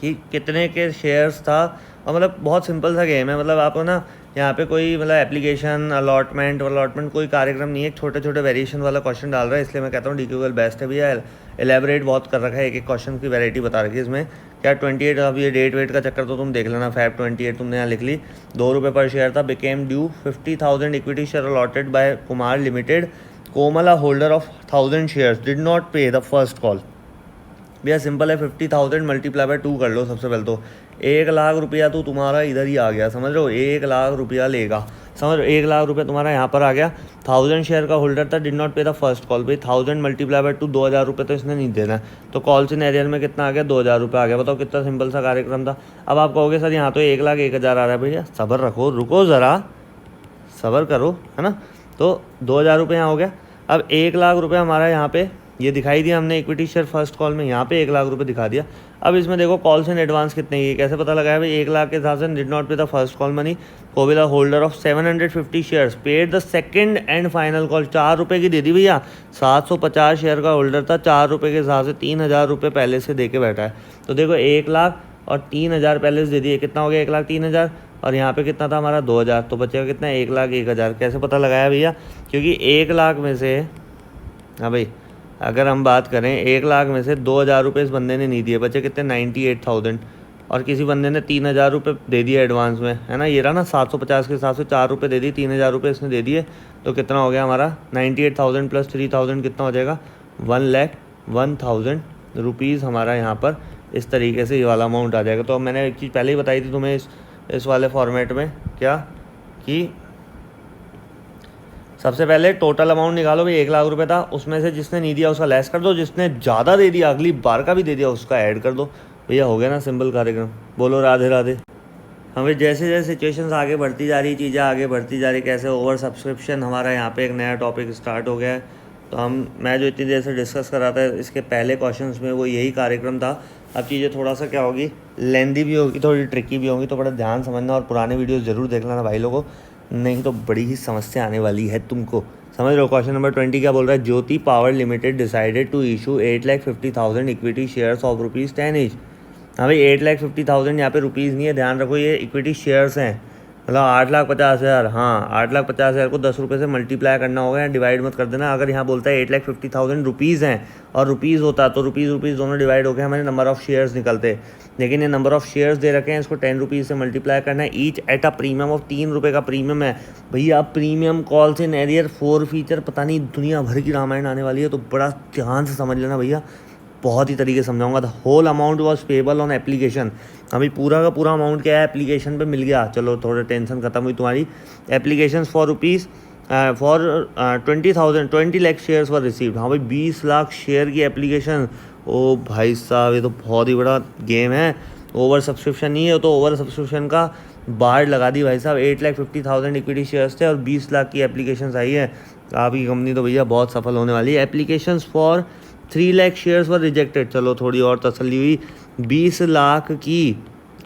कि कितने के शेयर्स था। और मतलब बहुत सिंपल सा गेम है। मतलब आपको ना यहाँ पे कोई मतलब एप्लीकेशन अलॉटमेंट कोई कार्यक्रम नहीं है, छोटे छोटे वेरिएशन वाला क्वेश्चन डाल रहा है, इसलिए मैं कहता हूँ डी गूगल बेस्ट है भैया। एलेबरेट बहुत कर रखा है, एक एक क्वेश्चन की वैरायटी बता रखी है इसमें। क्या 28, अब ये डेट वेट का चक्कर तो तुम देख लेना, Feb 28 तुमने यहाँ लिख ली। ₹2 पर शेयर था, became due 50,000 equity share allotted by Kumar limited, Komala holder of 1000 shares did not pay the first call. भैया सिंपल है, 50,000 मल्टीप्लाई बाय 2 कर लो। सबसे पहले तो 1,00,000 रुपया तो तुम्हारा इधर ही आ गया, समझ रहे हो, 1,00,000 रुपया लेगा, समझ रहे हो, 1,00,000 रुपया तुम्हारा यहाँ पर आ गया। 1000 शेयर का होल्डर था, did not pay the first call. भाई 1000 मल्टीप्लाई बाय 2, 2,000 रुपये तो इसने नहीं देना, तो कॉल सिनेरियो में कितना आ गया, 2,000 रुपये आ गया। बताओ कितना सिंपल सा कार्यक्रम था। अब आप कहोगे सर यहाँ तो 1,01,000 आ रहा है। भैया सब्र रखो, रुको ज़रा, सब्र करो, है ना। तो 2,000 रुपये यहाँ हो गया। अब 1,00,000 रुपये हमारा यहाँ पे ये दिखाई दिया हमने इक्विटी शेयर फर्स्ट कॉल में, यहाँ पे 1,00,000 रुपये दिखा दिया। अब इसमें देखो कॉल्स इन एडवांस कितने की, कैसे पता लगाया भाई, 1,00,000 के हिसाब से did not pay the first call money, Kovila holder of 750 shares paid the second and final call, 4 रुपये की दे दी भैया। 750 शेयर का होल्डर था, 4 रुपये के हिसाब से 3,000 रुपये पहले से दे के बैठा है। तो देखो 1,00,000 और 3,000 पहले से दे दिए, कितना हो गया, 1,00,000 3,000, और यहाँ पे कितना था हमारा 2,000, तो बचेगा कितना, 1,00,000 1,000। कैसे पता लगाया भैया, क्योंकि 1,00,000 में से, हाँ भाई अगर हम बात करें 1,00,000 में से 2,000 रुपये इस बंदे ने नहीं दिए, बचे कितने 98,000, और किसी बंदे ने 3,000 रुपये दे दिए एडवांस में, है ना। ये रहा ना 750 के हिसाब से 4 रुपये दे दी, 3,000 रुपये इसने दे दिए, तो कितना हो गया हमारा 98,000 प्लस 3,000 कितना हो जाएगा, 1,01,000 रुपीज़ हमारा यहाँ पर इस तरीके से ये वाला अमाउंट आ जाएगा। तो अब मैंने एक चीज़ पहले ही बताई थी तुम्हें इस वाले फॉर्मेट में, क्या कि सबसे पहले टोटल अमाउंट निकालो भाई, 1,00,000 रुपये था, उसमें से जिसने नहीं दिया उसका लेस कर दो, जिसने ज़्यादा दे दिया अगली बार का भी दे दिया उसका ऐड कर दो। भैया हो गया ना सिंपल कार्यक्रम। बोलो राधे राधे। हमें जैसे जैसे सिचुएशंस आगे बढ़ती जा रही, चीज़ें आगे बढ़ती जा रही, कैसे ओवर सब्सक्रिप्शन, हमारा यहाँ पे एक नया टॉपिक स्टार्ट हो गया है। तो मैं जो इतनी देर से डिस्कस कर रहा था इसके पहले क्वेश्चंस में, वो यही कार्यक्रम था। अब चीज़ें थोड़ा सा क्या होगी, लेंदी भी होगी, थोड़ी ट्रिकी भी होंगी, तो बड़ा ध्यान समझना और पुराने वीडियोज़ ज़रूर देख लेना भाई लोगों, नहीं तो बड़ी ही समस्या आने वाली है तुमको, समझ रहे हो। क्वेश्चन नंबर 20 क्या बोल रहा है, Jyoti power limited decided to issue 8,50,000 equity shares of ₹10 each. हाँ भाई 8,50,000 यहाँ पे रुपीज़ नहीं है, ध्यान रखो, ये इक्विटी शेयर्स हैं, मतलब 8,50,000। हाँ 8,50,000 को 10 रुपये से मल्टीप्लाई करना होगा, यहाँ डिवाइड मत कर देना। अगर यहाँ बोलता है 8,50,000 रुपीज़ हैं और रुपीज़ होता तो रुपीज़ दोनों डिवाइड हो गए, हमारे नंबर ऑफ़ शेयर्स निकलते, लेकिन ये नंबर ऑफ़ शेयर्स दे रखे हैं, इसको 10 रुपीज़ से मल्टीप्लाई करना है। Each at a premium of 3 रुपये का प्रीमियम है भैया। Premium calls in arrear 4 feature, पता नहीं दुनिया भर की रामायण आने वाली है, तो बड़ा ध्यान से समझ लेना भैया, बहुत ही तरीके से समझाऊंगा। The whole amount was payable on application. अभी पूरा का पूरा अमाउंट क्या है, एप्लीकेशन पे मिल गया, चलो थोड़ा टेंशन खत्म हुई तुम्हारी। Application for rupees for 20 lakh shares were received. हाँ भाई 20 लाख शेयर की एप्लीकेशन, ओ भाई साहब ये तो बहुत ही बड़ा गेम है। ओवर सब्सक्रिप्शन नहीं है, तो ओवर सब्सक्रिप्शन का बाढ़ लगा दी भाई साहब। 8,50,000 इक्विटी शेयर्स थे और 20 लाख की एप्लीकेशन आई है, आपकी कंपनी तो भैया बहुत सफल होने वाली है। Application for 3 lakh shares were rejected, चलो थोड़ी और तसल्ली हुई। 20 लाख की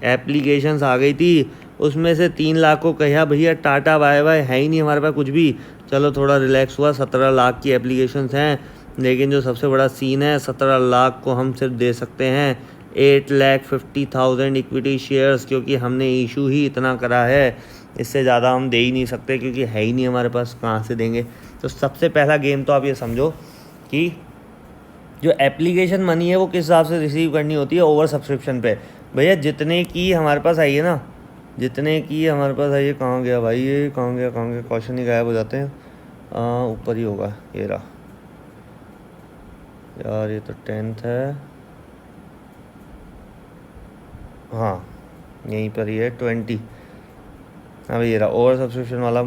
एप्लीकेशंस आ गई थी, उसमें से 3 लाख को कहा भैया टाटा बाय बाय, है ही नहीं हमारे पास कुछ भी, चलो थोड़ा रिलैक्स हुआ। 17 लाख की एप्लीकेशंस हैं, लेकिन जो सबसे बड़ा सीन है 17 लाख को हम सिर्फ दे सकते हैं 8,50,000 इक्विटी शेयर्स, क्योंकि हमने इशू ही इतना करा है, इससे ज़्यादा हम दे ही नहीं सकते, क्योंकि है ही नहीं हमारे पास, कहाँ से देंगे। तो सबसे पहला गेम तो आप ये समझो कि जो एप्लीकेशन मनी है वो किस हिसाब से रिसीव करनी होती है, ओवर सब्सक्रिप्शन पे। भैया जितने की हमारे पास आई है ना, जितने की हमारे पास आई है, कहाँ गया भाई, ये कहाँ गया क्वेश्चन ही गायब हो जाते हैं, ऊपर ही होगा, ये रहा यार, ये तो 10th है, हाँ यहीं पर ही है 20। हाँ भाई ये रहा ओवर सब्सक्रिप्शन वाला।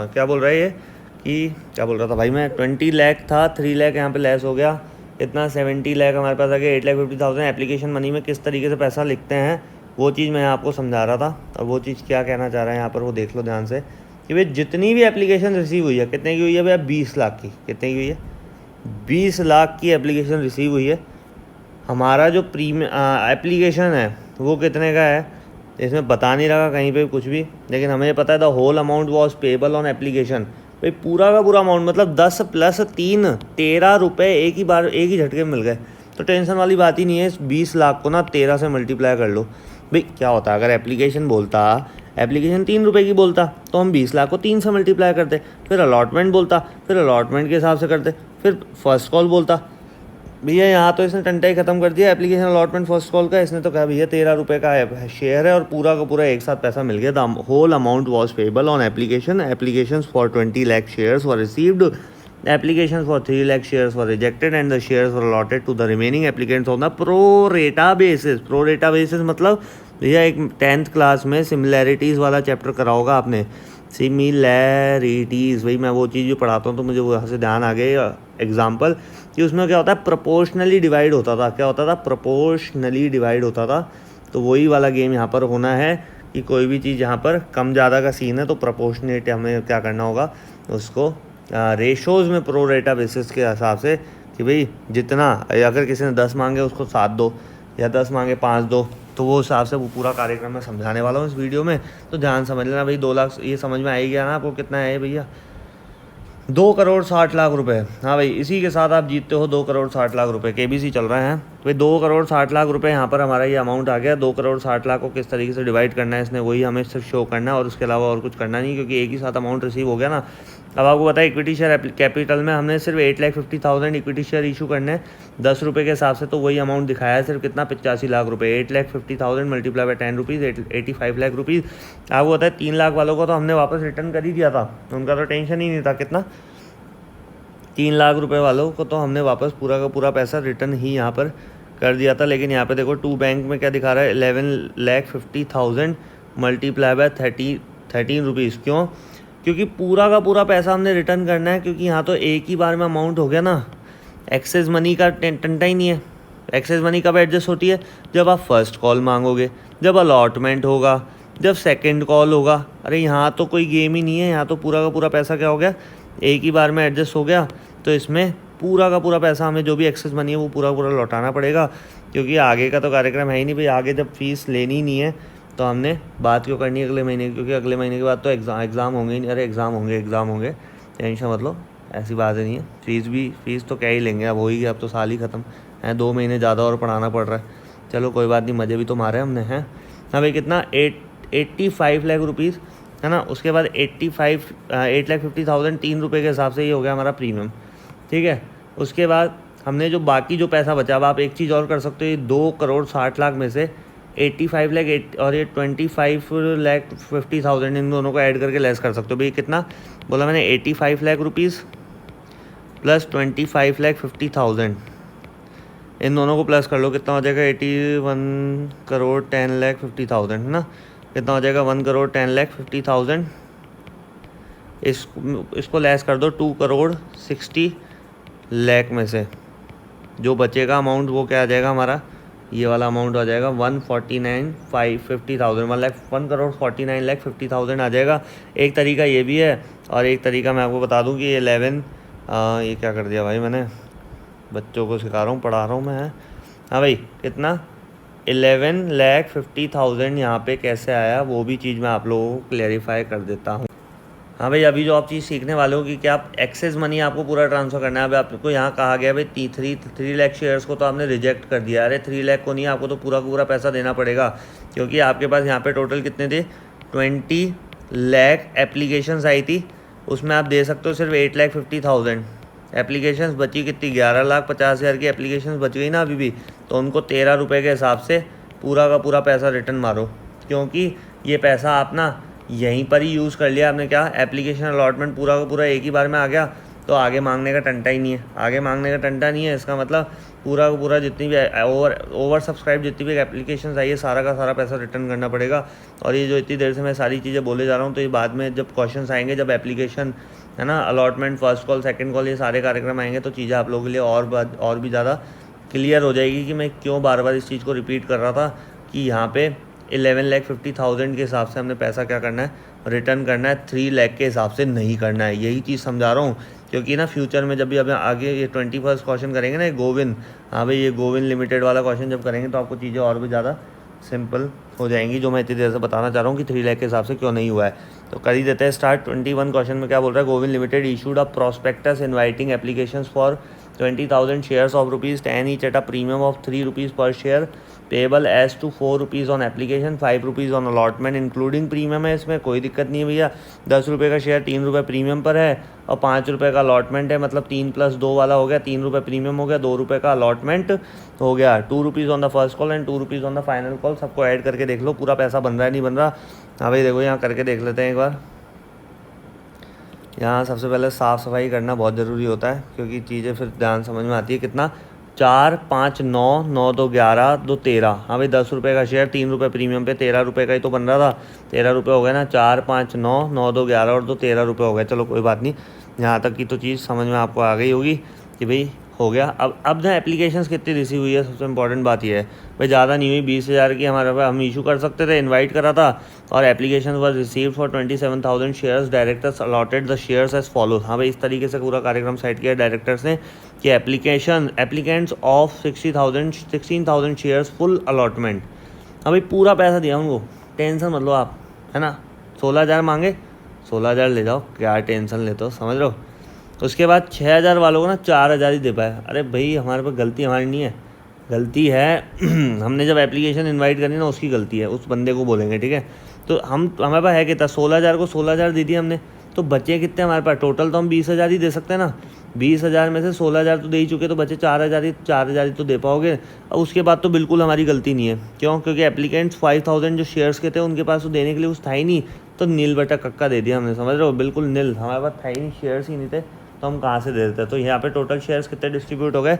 क्या बोल रहा है ये, कि क्या बोल रहा था भाई मैं, 20 लाख था, 3 लाख यहाँ पे लेस हो गया, इतना 70 लाख हमारे पास आ गया। 8,50,000 एप्लीकेशन मनी में किस तरीके से पैसा लिखते हैं वो चीज़ मैं आपको समझा रहा था, और वो चीज़ क्या कहना चाह रहा है यहाँ पर वो देख लो ध्यान से, कि भाई जितनी भी एप्लीकेशन रिसीव हुई है, कितने की हुई है भैया, 20 लाख की, कितने की हुई है, 20 लाख की एप्लीकेशन रिसीव हुई है। हमारा जो एप्लीकेशन है वो कितने का है, इसमें बता नहीं रहा कहीं पे कुछ भी, लेकिन हमें पता है the whole amount was payable on application. भाई पूरा का पूरा अमाउंट मतलब 10 + 3 13 रुपये एक ही झटके में मिल गए, तो टेंशन वाली बात ही नहीं है। इस 20 लाख को ना 13 से मल्टीप्लाई कर लो। भाई क्या होता है, अगर एप्लीकेशन बोलता एप्लीकेशन 3 रुपये की बोलता तो हम 20 लाख को 3 से मल्टीप्लाई करते, फिर अलॉटमेंट बोलता, फिर अलॉटमेंट के हिसाब से करते, फिर फर्स्ट कॉल बोलता। भैया यहाँ तो इसने टंटा ही ख़त्म कर दिया एप्लीकेशन अलॉटमेंट फर्स्ट कॉल का। इसने तो कहा भैया 13 रुपये का शेयर है और पूरा का पूरा एक साथ पैसा मिल गया। The whole amount was payable on application for 20 lakh shares were received, applications for 3 lakh shares were rejected and the shares were allotted to the remaining applicants on the pro rata basis। pro rata basis मतलब भैया एक 10th class में similarities वाला chapter करा होगा आपने, similarities, वही मैं वो चीज़ भी पढ़ाता हूँ तो मुझे वहाँ से ध्यान आ गया एग्जाम्पल कि उसमें क्या होता है प्रोपोर्शनली डिवाइड होता था। क्या होता था? प्रोपोर्शनली डिवाइड होता था। तो वही वाला गेम यहाँ पर होना है कि कोई भी चीज़ यहाँ पर कम ज़्यादा का सीन है तो प्रोपोर्शनेट हमें क्या करना होगा, उसको रेशोज़ में प्रो रेटा बेसिस के हिसाब से कि भाई जितना, अगर किसी ने 10 मांगे उसको 7 दो या 10 मांगे 5 दो, तो वो हिसाब से वो पूरा कार्यक्रम मैं समझाने वाला हूँ इस वीडियो में। तो ध्यान समझ लेना भाई। 2 लाख ये समझ में आई गया ना आपको कितना है भैया? 2 करोड़ 60 लाख रुपए। हाँ भाई, इसी के साथ आप जीतते हो 2 करोड़ 60 लाख रुपए। केबीसी चल रहे हैं भाई। 2 करोड़ 60 लाख रुपए यहाँ पर हमारा ये अमाउंट आ गया। 2 करोड़ 60 लाख को किस तरीके से डिवाइड करना है इसने वही हमें सिर्फ शो करना है और उसके अलावा और कुछ करना नहीं, क्योंकि एक ही साथ अमाउंट रिसीव हो गया ना। अब आपको पता है इक्विटी शेयर कैपिटल में हमने सिर्फ 8,50,000 इक्विटी शेयर इशू करने हैं 10 रुपये के हिसाब से। तो वही अमाउंट दिखाया है सिर्फ कितना, 85 लाख रुपए। 8,50,000 multiply by 10 rupees, 85 lakh rupees. आपको पता है 3 लाख वालों को तो हमने वापस रिटर्न कर ही दिया था, उनका तो टेंशन ही नहीं था। कितना? 3 लाख रुपए वालों को तो हमने वापस पूरा का पूरा पैसा रिटर्न ही यहाँ पर कर दिया था। लेकिन यहाँ पे देखो 2 बैंक में क्या दिखा रहा है, 11,50,000 मल्टीप्लाई बाय 13 रुपीज़। क्यों? क्योंकि पूरा का पूरा पैसा हमने रिटर्न करना है, क्योंकि यहाँ तो एक ही बार में अमाउंट हो गया ना। एक्सेस मनी का टंटा ही नहीं है। एक्सेस मनी कब एडजस्ट होती है? जब आप फर्स्ट कॉल मांगोगे, जब अलॉटमेंट होगा, जब सेकंड कॉल होगा। अरे यहाँ तो कोई गेम ही नहीं है, यहाँ तो पूरा का पूरा पैसा क्या हो गया, एक ही बार में एडजस्ट हो गया। तो इसमें पूरा का पूरा पैसा हमें जो भी एक्सेस मनी है वो पूरा पूरा लौटाना पड़ेगा, क्योंकि आगे का तो कार्यक्रम है ही नहीं भाई। आगे जब फीस लेनी ही नहीं है तो हमने बात क्यों करनी है अगले महीने, क्योंकि अगले महीने के बाद तो एग्ज़ाम होंगे ही नहीं। अरे एग्ज़ाम होंगे, टेंशन मतलब ऐसी बात नहीं है। फीस तो क्या ही लेंगे, अब हो ही गया, अब तो साल ही ख़त्म है, 2 महीने ज़्यादा और पढ़ाना पड़ रहा है। चलो कोई बात नहीं, मज़े भी तो मारे हमने हैं। हाँ भाई, कितना 85 लाख रुपीज़ है ना। उसके बाद 8,50,000 3 रुपये के हिसाब से ये हो गया हमारा प्रीमियम, ठीक है। उसके बाद हमने जो बाकी जो पैसा बचा, अब आप एक चीज़ और कर सकते हो, ये 2 करोड़ 60 लाख में से 85 लाख और ये 25,50,000 इन दोनों को ऐड करके लेस कर सकते हो भाई। कितना बोला मैंने? 85 लाख रुपीज़ प्लस 25,50,000, इन दोनों को प्लस कर लो, कितना हो जाएगा? 81 करोड़ 10,50,000 है ना। कितना हो जाएगा? 1 करोड़ 10,50,000। इसको लेस कर दो 2 करोड़ 60 लाख में से। जो बचेगा अमाउंट वो क्या आ जाएगा हमारा? ये वाला अमाउंट आ जाएगा 149,50,000, 1 करोड़ 49,50,000 आ जाएगा। एक तरीका ये भी है और एक तरीका मैं आपको बता दूं कि ये 11 ये क्या कर दिया भाई मैंने, बच्चों को सिखा रहा हूँ, पढ़ा रहा हूँ मैं। हाँ भाई, कितना 11,50,000 यहाँ पे कैसे आया वो भी चीज़ मैं आप लोगों को क्लेरिफाई कर देता हूँ। हाँ भाई, अभी जो आप चीज़ सीखने वाले हो कि क्या आप एक्सेस मनी आपको पूरा ट्रांसफ़र करना है। अभी आपको यहाँ कहा गया भाई 3 लाख शेयर्स को तो आपने रिजेक्ट कर दिया। अरे 3 लाख को नहीं, आपको तो पूरा पूरा पैसा देना पड़ेगा, क्योंकि आपके पास यहाँ पे टोटल कितने थे? 20 लाख एप्लीकेशंस आई थी, उसमें आप दे सकते हो सिर्फ 8,50,000। एप्लीकेशंस बची कितनी? 11,50,000 की एप्लीकेशंस बच गई ना अभी भी। तो उनको 13 रुपये के हिसाब से पूरा का पूरा पैसा रिटर्न मारो, क्योंकि ये पैसा आप ना यहीं पर ही यूज़ कर लिया आपने। क्या? एप्लीकेशन अलॉटमेंट पूरा का पूरा एक ही बार में आ गया, तो आगे मांगने का टंटा ही नहीं है। आगे मांगने का टंटा नहीं है, इसका मतलब पूरा का पूरा जितनी भी ओवर सब्सक्राइब जितनी भी एप्लीकेशन आई है सारा का सारा पैसा रिटर्न करना पड़ेगा। और ये जो इतनी देर से मैं सारी चीज़ें बोले जा रहा हूँ, तो ये बाद में जब क्वेश्चन आएंगे, जब एप्लीकेशन है ना, allotment, first call, second call, ये सारे कार्यक्रम आएंगे, तो चीज़ें आप लोगों के लिए और भी ज़्यादा क्लियर हो जाएगी कि मैं क्यों बार बार इस चीज़ को रिपीट कर रहा था कि यहाँ पे 11,50,000 के हिसाब से हमने पैसा क्या करना है? रिटर्न करना है। 3 लाख के हिसाब से नहीं करना है। यही चीज़ समझा रहा हूँ, क्योंकि ना फ्यूचर में जब भी अब आगे ये 21st क्वेश्चन करेंगे ना, ये गोविंद, हाँ भाई, ये गोविंद लिमिटेड वाला क्वेश्चन जब करेंगे तो आपको चीज़ें और भी ज़्यादा सिंपल हो जाएंगी, जो मैं इतनी देर से बताना चाह रहा हूँ कि 3 लाख के हिसाब से क्यों नहीं हुआ है। तो कर ही देते हैं स्टार्ट। 21 क्वेश्चन में क्या बोल रहा है? Govind limited issued a prospectus inviting applications for 20,000 shares of ₹10 each at a premium of ₹3 per share payable as two ₹4 on application, ₹5 on allotment including premium है। इसमें कोई दिक्कत नहीं है भैया। ₹10 का शेयर ₹3 प्रीमियम पर है और ₹5 का अलॉटमेंट है, मतलब 3 + 2 वाला हो गया। ₹3 प्रीमियम हो गया, ₹2 का अलॉटमेंट हो गया। ₹2 on the first call and ₹2 on the final call. सबको ऐड करके देख लो पूरा पैसा बन रहा है नहीं बन रहा। हाँ भाई देखो यहाँ करके देख लेते हैं एक बार। यहाँ सबसे पहले साफ़ सफाई करना बहुत ज़रूरी होता है क्योंकि चीज़ें फिर ध्यान समझ में आती है। कितना 4 5 9 9 2 11 2 13। हाँ भाई ₹10 का शेयर ₹3 प्रीमियम पे ₹13 का ही तो बन रहा था। ₹13 हो गया ना। 4 5 9 9 2 11 और 2 ₹13 हो गया। चलो कोई बात नहीं, यहाँ तक की तो चीज़ समझ में आपको आ गई होगी कि भाई हो गया। अब ना एप्लीकेशंस कितनी रिसीव हुई है, सबसे इंपॉर्टेंट बात ये है भाई ज़्यादा नहीं हुई। 20,000 की हमारे पास हम इशू कर सकते थे, इनवाइट करा था। और application were receive for 27,000 shares, directors allotted the shares as follows. हाँ भाई इस तरीके से पूरा कार्यक्रम सेट किया डायरेक्टर्स ने कि applicants of 16,000 shares full allotment. हाँ भाई पूरा पैसा दिया उनको, टेंशन मत लो आप, है ना। 16,000 मांगे, 16,000 ले जाओ, क्या टेंशन लेते हो, समझ लो। उसके बाद 6,000 वालों को ना 4,000 ही दे पाए। अरे भाई हमारे पास गलती हमारी नहीं है, गलती है हमने जब एप्लीकेशन इनवाइट करी ना उसकी गलती है, उस बंदे को बोलेंगे, ठीक है। तो हमारे पास है कितना, 16,000 को 16,000 दे दिए हमने, तो बचे कितने हमारे पास। टोटल तो हम 20,000 ही दे सकते हैं ना। 20,000 में से 16,000 तो दे ही चुके, तो बचे 4,000 ही तो दे पाओगे। अब उसके बाद तो बिल्कुल हमारी गलती नहीं है। क्यों? क्योंकि एप्लीकेंट्स 5,000 जो शेयर्स के थे उनके पास तो देने के लिए कुछ था ही नहीं, तो नील बटा कक्का दे दिया हमने, समझ रहे हो। बिल्कुल नील, हमारे पास था ही नहीं, शेयर्स ही नहीं थे, तो हम कहाँ से दे देते। तो यहाँ पे टोटल शेयर्स कितने डिस्ट्रीब्यूट हो गए,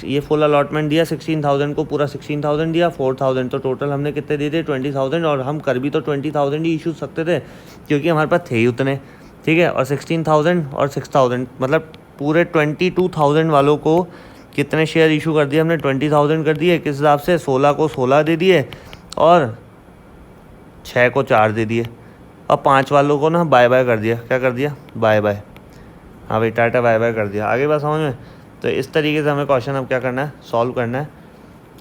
ये फुल अलॉटमेंट दिया 16,000 को, पूरा 16,000 दिया, 4,000, तो टोटल हमने कितने दे दिए 20,000। और हम कर भी तो 20,000 ही इशू सकते थे क्योंकि हमारे पास थे ही उतने, ठीक है। और 16,000 और 6,000 मतलब पूरे 22,000 वालों को कितने शेयर इशू कर दिए हमने, 20,000 कर दिए। किस हिसाब से, 16 को 16 दे दिए और 6 को 4 दे दिए, और 5 वालों को ना बाय बाय कर दिया। क्या कर दिया, बाय बाय। हाँ भाई टाटा बाय बाय कर दिया। आगे बात समझ में। तो इस तरीके से हमें क्वेश्चन अब क्या करना है, सॉल्व करना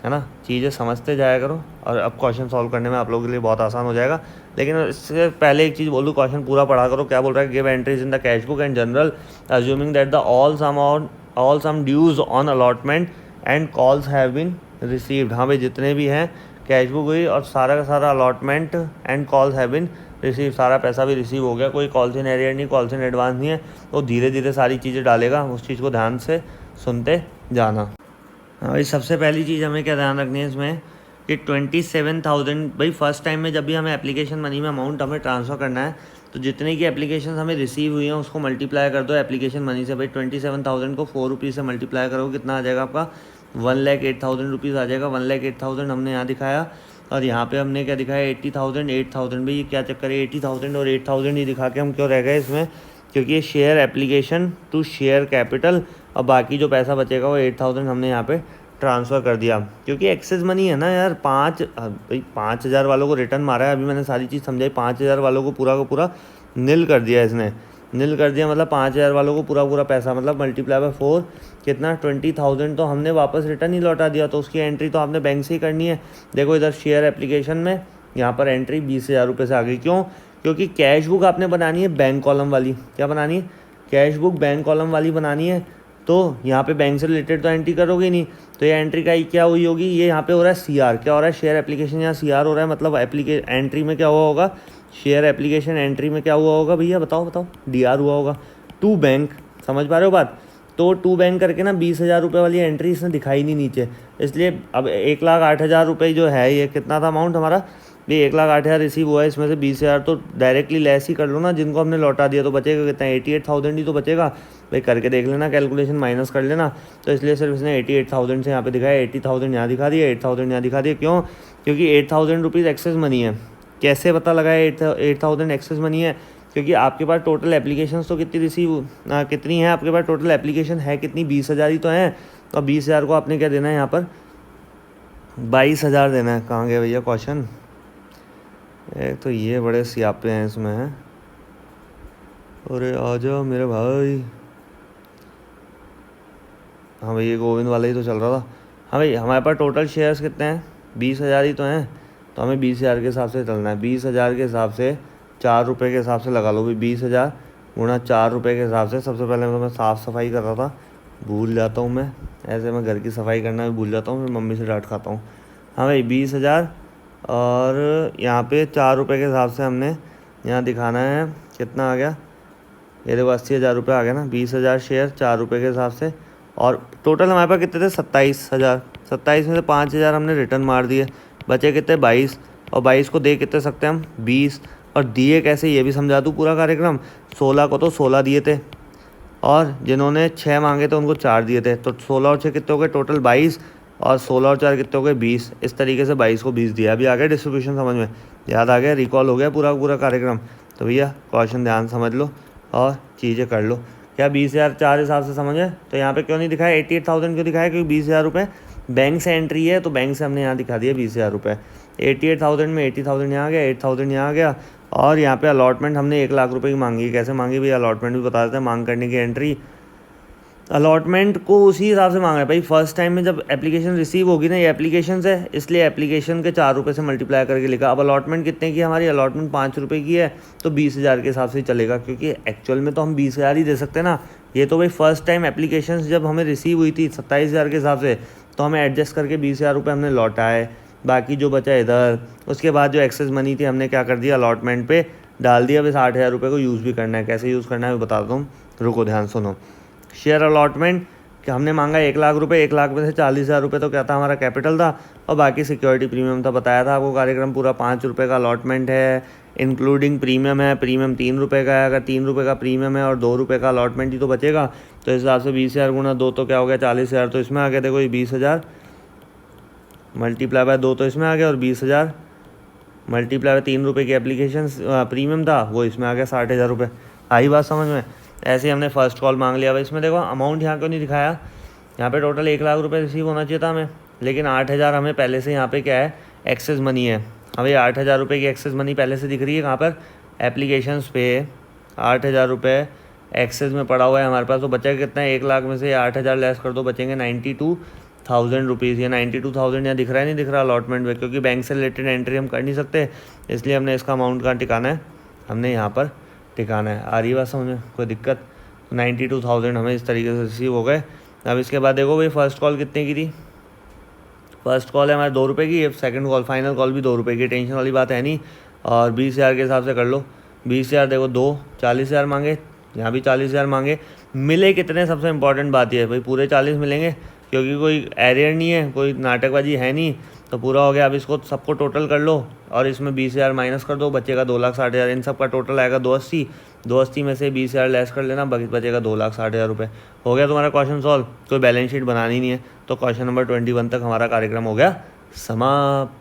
है ना। चीज़ें समझते जाया करो और अब क्वेश्चन सॉल्व करने में आप लोगों के लिए बहुत आसान हो जाएगा। लेकिन इससे पहले एक चीज़ बोलूँ, क्वेश्चन पूरा पढ़ा करो। क्या बोल रहा है, give entries in the cash book and journal assuming that the all sum dues on allotment and calls have been received. हाँ भाई जितने भी हैं कैश बुक हुई और सारा का सारा allotment and calls have been receive, सारा पैसा भी रिसीव हो गया। कोई कॉल्स इन एरियर नहीं, कॉल्स इन एडवांस नहीं है। तो धीरे धीरे सारी चीज़ें डालेगा, उस चीज़ को ध्यान से सुनते जाना। हाँ भाई सबसे पहली चीज़ हमें क्या ध्यान रखनी है इसमें कि 27,000 भाई फर्स्ट टाइम में जब भी हमें एप्लीकेशन मनी में अमाउंट हमें ट्रांसफ़र करना है तो जितने की एप्लीकेशन हमें रिसीव हुई हैं उसको मल्टीप्लाई कर दो एप्लीकेशन मनी से। भाई 27,000 को ₹4 से मल्टीप्लाई करोगे कितना आ जाएगा आपका, 1,08,000 आ जाएगा। 1,08,000 हमने यहाँ दिखाया और यहाँ पे हमने क्या दिखाया, 80,000 भाई ये क्या चक्कर है, 80,000 और 8,000 ही दिखा के हम क्यों रह गए इसमें, क्योंकि ये share application to share capital, और बाकी जो पैसा बचेगा वो 8,000 हमने यहाँ पे ट्रांसफ़र कर दिया क्योंकि एक्सेस मनी है ना यार। 5,000 वालों को रिटर्न मारा है, अभी मैंने सारी चीज़ समझाई। 5,000 वालों को पूरा का पूरा नील कर दिया इसने, नील कर दिया मतलब 5,000 वालों को पूरा पैसा, मतलब मल्टीप्लाई बाय 4 कितना 20,000 तो हमने वापस रिटर्न ही लौटा दिया। तो उसकी एंट्री तो आपने बैंक से ही करनी है। देखो इधर शेयर एप्लीकेशन में यहाँ पर एंट्री 20,000 से आ गई। क्यों? क्योंकि कैश बुक आपने बनानी है बैंक कॉलम वाली। क्या बनानी है, कैश बुक बैंक कॉलम वाली बनानी है। तो यहाँ पे बैंक से रिलेटेड तो एंट्री करोगे नहीं, तो ये एंट्री का क्या हुई होगी, ये यहाँ पे हो रहा है सीआर। क्या हो रहा है, शेयर एप्लीकेशन यहाँ सीआर हो रहा है, मतलब एंट्री में क्या हुआ होगा, शेयर एप्लीकेशन एंट्री में क्या हुआ होगा भैया, बताओ डीआर हुआ होगा। टू बैंक, समझ पा रहे हो बात। तो टू बैंक करके ना 20,000 वाली एंट्री इसने दिखाई नहीं नीचे, इसलिए अब 1,08,000 जो है, ये कितना था अमाउंट हमारा, ये 1,08,000 रिसीव हुआ है, इसमें से 20,000 तो डायरेक्टली लेस ही कर लो ना, जिनको हमने लौटा दिया। तो बचेगा कितना, 88,000 ही तो बचेगा भाई। करके देख लेना, कैलकुलेशन माइनस कर लेना। तो इसलिए सिर्फ इसने 88,000 से यहाँ पे दिखाया, 80,000 यहाँ दिखा दिया, 8,000 यहाँ दिखा दिया। क्यों? क्योंकि 8,000 रुपीज़ एक्सेस मनी है। कैसे पता लगा 8,000 एक्सेस मनी है, क्योंकि आपके पास टोटल एप्लीकेशन तो कितनी है आपके पास, टोटल एप्लीकेशन है कितनी, 20,000 ही तो हैं। और 20,000 को आपने क्या देना है यहाँ पर, 22,000 देना है। कहाँ गया भैया क्वेश्चन, एक तो ये बड़े सियापे हैं इसमें हैं। अरे आ जाओ मेरे भाई। हाँ भाई ये गोविंद वाला ही तो चल रहा था। हाँ भाई हमारे पास टोटल शेयर्स कितने हैं, 20,000 ही तो हैं। तो हमें 20,000 के हिसाब से चलना है। 20,000 के हिसाब से ₹4 के हिसाब से लगा लो भाई। 20,000 गुणा ₹4 के हिसाब से। सबसे पहले तो मैं साफ़ सफाई कर रहा था, भूल जाता हूँ मैं, ऐसे मैं घर की सफाई करना भी भूल जाता हूँ, फिर मम्मी से डांट खाता हूँ। हाँ भाई 20,000, और यहाँ पे 4 रुपये के हिसाब से हमने यहाँ दिखाना है कितना आ गया, ये देखो 80,000 रुपये आ गया ना। 20,000 शेयर 4 रुपये के हिसाब से, और टोटल हमारे पास कितने थे 27,000। 27 में से 5,000 हमने रिटर्न मार दिए, बचे कितने 22, और 22 को दे कितने सकते हैं हम 20, और दिए कैसे ये भी समझा दूँ पूरा कार्यक्रम। 16 को तो 16 दिए थे, और जिन्होंने 6 मांगे थे उनको 4 दिए थे, तो 16 और 6 कितने हो गए टोटल 22, और 16 और 4 कितने हो गए 20। इस तरीके से 22 को 20 दिया। अभी आ गया डिस्ट्रीब्यूशन समझ में, याद आ गया, रिकॉल हो गया पूरा पूरा कार्यक्रम। तो भैया क्वेश्चन ध्यान समझ लो और चीज़ें कर लो। क्या 20,000 4 हिसाब से समझे? तो यहाँ पे क्यों नहीं दिखाया 88,000 क्यों दिखाया? क्योंकि 20,000 रुपये बैंक से एंट्री है, तो बैंक से हमने यहाँ दिखा दिया 20,000 रुपये। 88,000 में 80,000 यहाँ आ गया, 8,000 यहाँ आ गया, और यहाँ पे अलॉटमेंट हमने 1 लाख रुपए की मांगी। कैसे मांगी भैया? अलॉटमेंट भी बता देते हैं, मांग करने की एंट्री। अलॉटमेंट को उसी हिसाब से मांगा है भाई, फर्स्ट टाइम में जब एप्लीकेशन रिसीव होगी ना, ये एप्लीकेशन से, इसलिए एप्लीकेशन के 4 रुपये से मल्टीप्लाई करके लिखा। अब अलॉटमेंट कितने की हमारी? अलॉटमेंट 5 रुपये की है, तो 20,000 के हिसाब से चलेगा, क्योंकि एक्चुअल में तो हम 20,000 ही दे सकते हैं ना। ये तो भाई फर्स्ट टाइम एप्लीकेशन जब हमें रिसीव हुई थी 27,000 के हिसाब से, तो हमें एडजस्ट करके 20,000 रुपये हमने लौटाए, बाकी जो बचा इधर। उसके बाद जो एक्सेस मनी थी हमने क्या कर दिया, अलॉटमेंट पे डाल दिया। बस 8,000 रुपये को यूज़ भी करना है, कैसे यूज़ करना है मैं बताता हूँ, रुको ध्यान सुनो। शेयर अलॉटमेंट कि हमने मांगा 1 लाख रुपये, 1 लाख में से 40,000 रुपये तो क्या था हमारा कैपिटल था, और बाकी सिक्योरिटी प्रीमियम था। बताया था आपको कार्यक्रम पूरा 5 रुपये का अलॉटमेंट है, इंक्लूडिंग प्रीमियम है। प्रीमियम 3 रुपये का है, अगर 3 रुपये का प्रीमियम है और 2 रुपये का अलॉटमेंट ही तो बचेगा, तो इस हिसाब से 20,000 गुना 2 तो क्या हो गया 40,000। तो इसमें आ गया देखो ये 20,000 मल्टीप्लाई बाय 2 तो इसमें आ गया, और 20,000 मल्टीप्लाई बाय 3 रुपये की एप्लीकेशन प्रीमियम था, वो इसमें आ गया 60,000 रुपये। आई बात समझ में? ऐसे ही हमने फर्स्ट कॉल मांग लिया। भाई इसमें देखो अमाउंट यहाँ क्यों नहीं दिखाया, यहाँ पे टोटल 1 लाख रुपये रिसीव होना चाहिए था हमें, लेकिन 8,000 हमें पहले से यहाँ पे क्या है, एक्सेस मनी है। हमें 8,000 रुपये की एक्सेस मनी पहले से दिख रही है कहाँ पर, एप्लीकेशंस पे 8,000 रुपये एक्सेस में पड़ा हुआ है हमारे पास। तो बचा कितना है, 1 लाख में से 8,000 लेस कर दो, बचेंगे 92,000 रुपीज़। या 92,000 यहाँ दिख रहा है, नहीं दिख रहा अलॉटमेंट में, क्योंकि बैंक से रिलेटेड एंट्री हम कर नहीं सकते, इसलिए हमने इसका अमाउंट कहाँ टिकाना है, हमने यहाँ पर टिकाना है। आ रही बात समझ में? कोई दिक्कत? 92,000 हमें इस तरीके से रिसीव हो गए। अब इसके बाद देखो भाई फर्स्ट कॉल कितने की थी, फर्स्ट कॉल है हमारे 2 रुपये की, सेकंड कॉल फाइनल कॉल भी 2 रुपये की, टेंशन वाली बात है नहीं। और 20,000 के हिसाब से कर लो, 20,000 देखो 2, 40,000 मांगे, यहाँ भी 40,000 मांगे। मिले कितने, सबसे इंपॉर्टेंट बात यह है भाई, पूरे 40 मिलेंगे, क्योंकि कोई एरियर नहीं है, कोई नाटकबाजी है नहीं, तो पूरा हो गया। अब इसको सबको टोटल कर लो, और इसमें 20,000 माइनस कर दो, बचेगा 2,60,000। इन सब का टोटल आएगा 280, 280 में से 20,000 लेस कर लेना, बचेगा 2,60,000 रुपये। हो गया तुम्हारा क्वेश्चन सॉल्व। कोई बैलेंस शीट बनानी नहीं है, तो क्वेश्चन नंबर 21 तक हमारा कार्यक्रम हो गया समाप्त।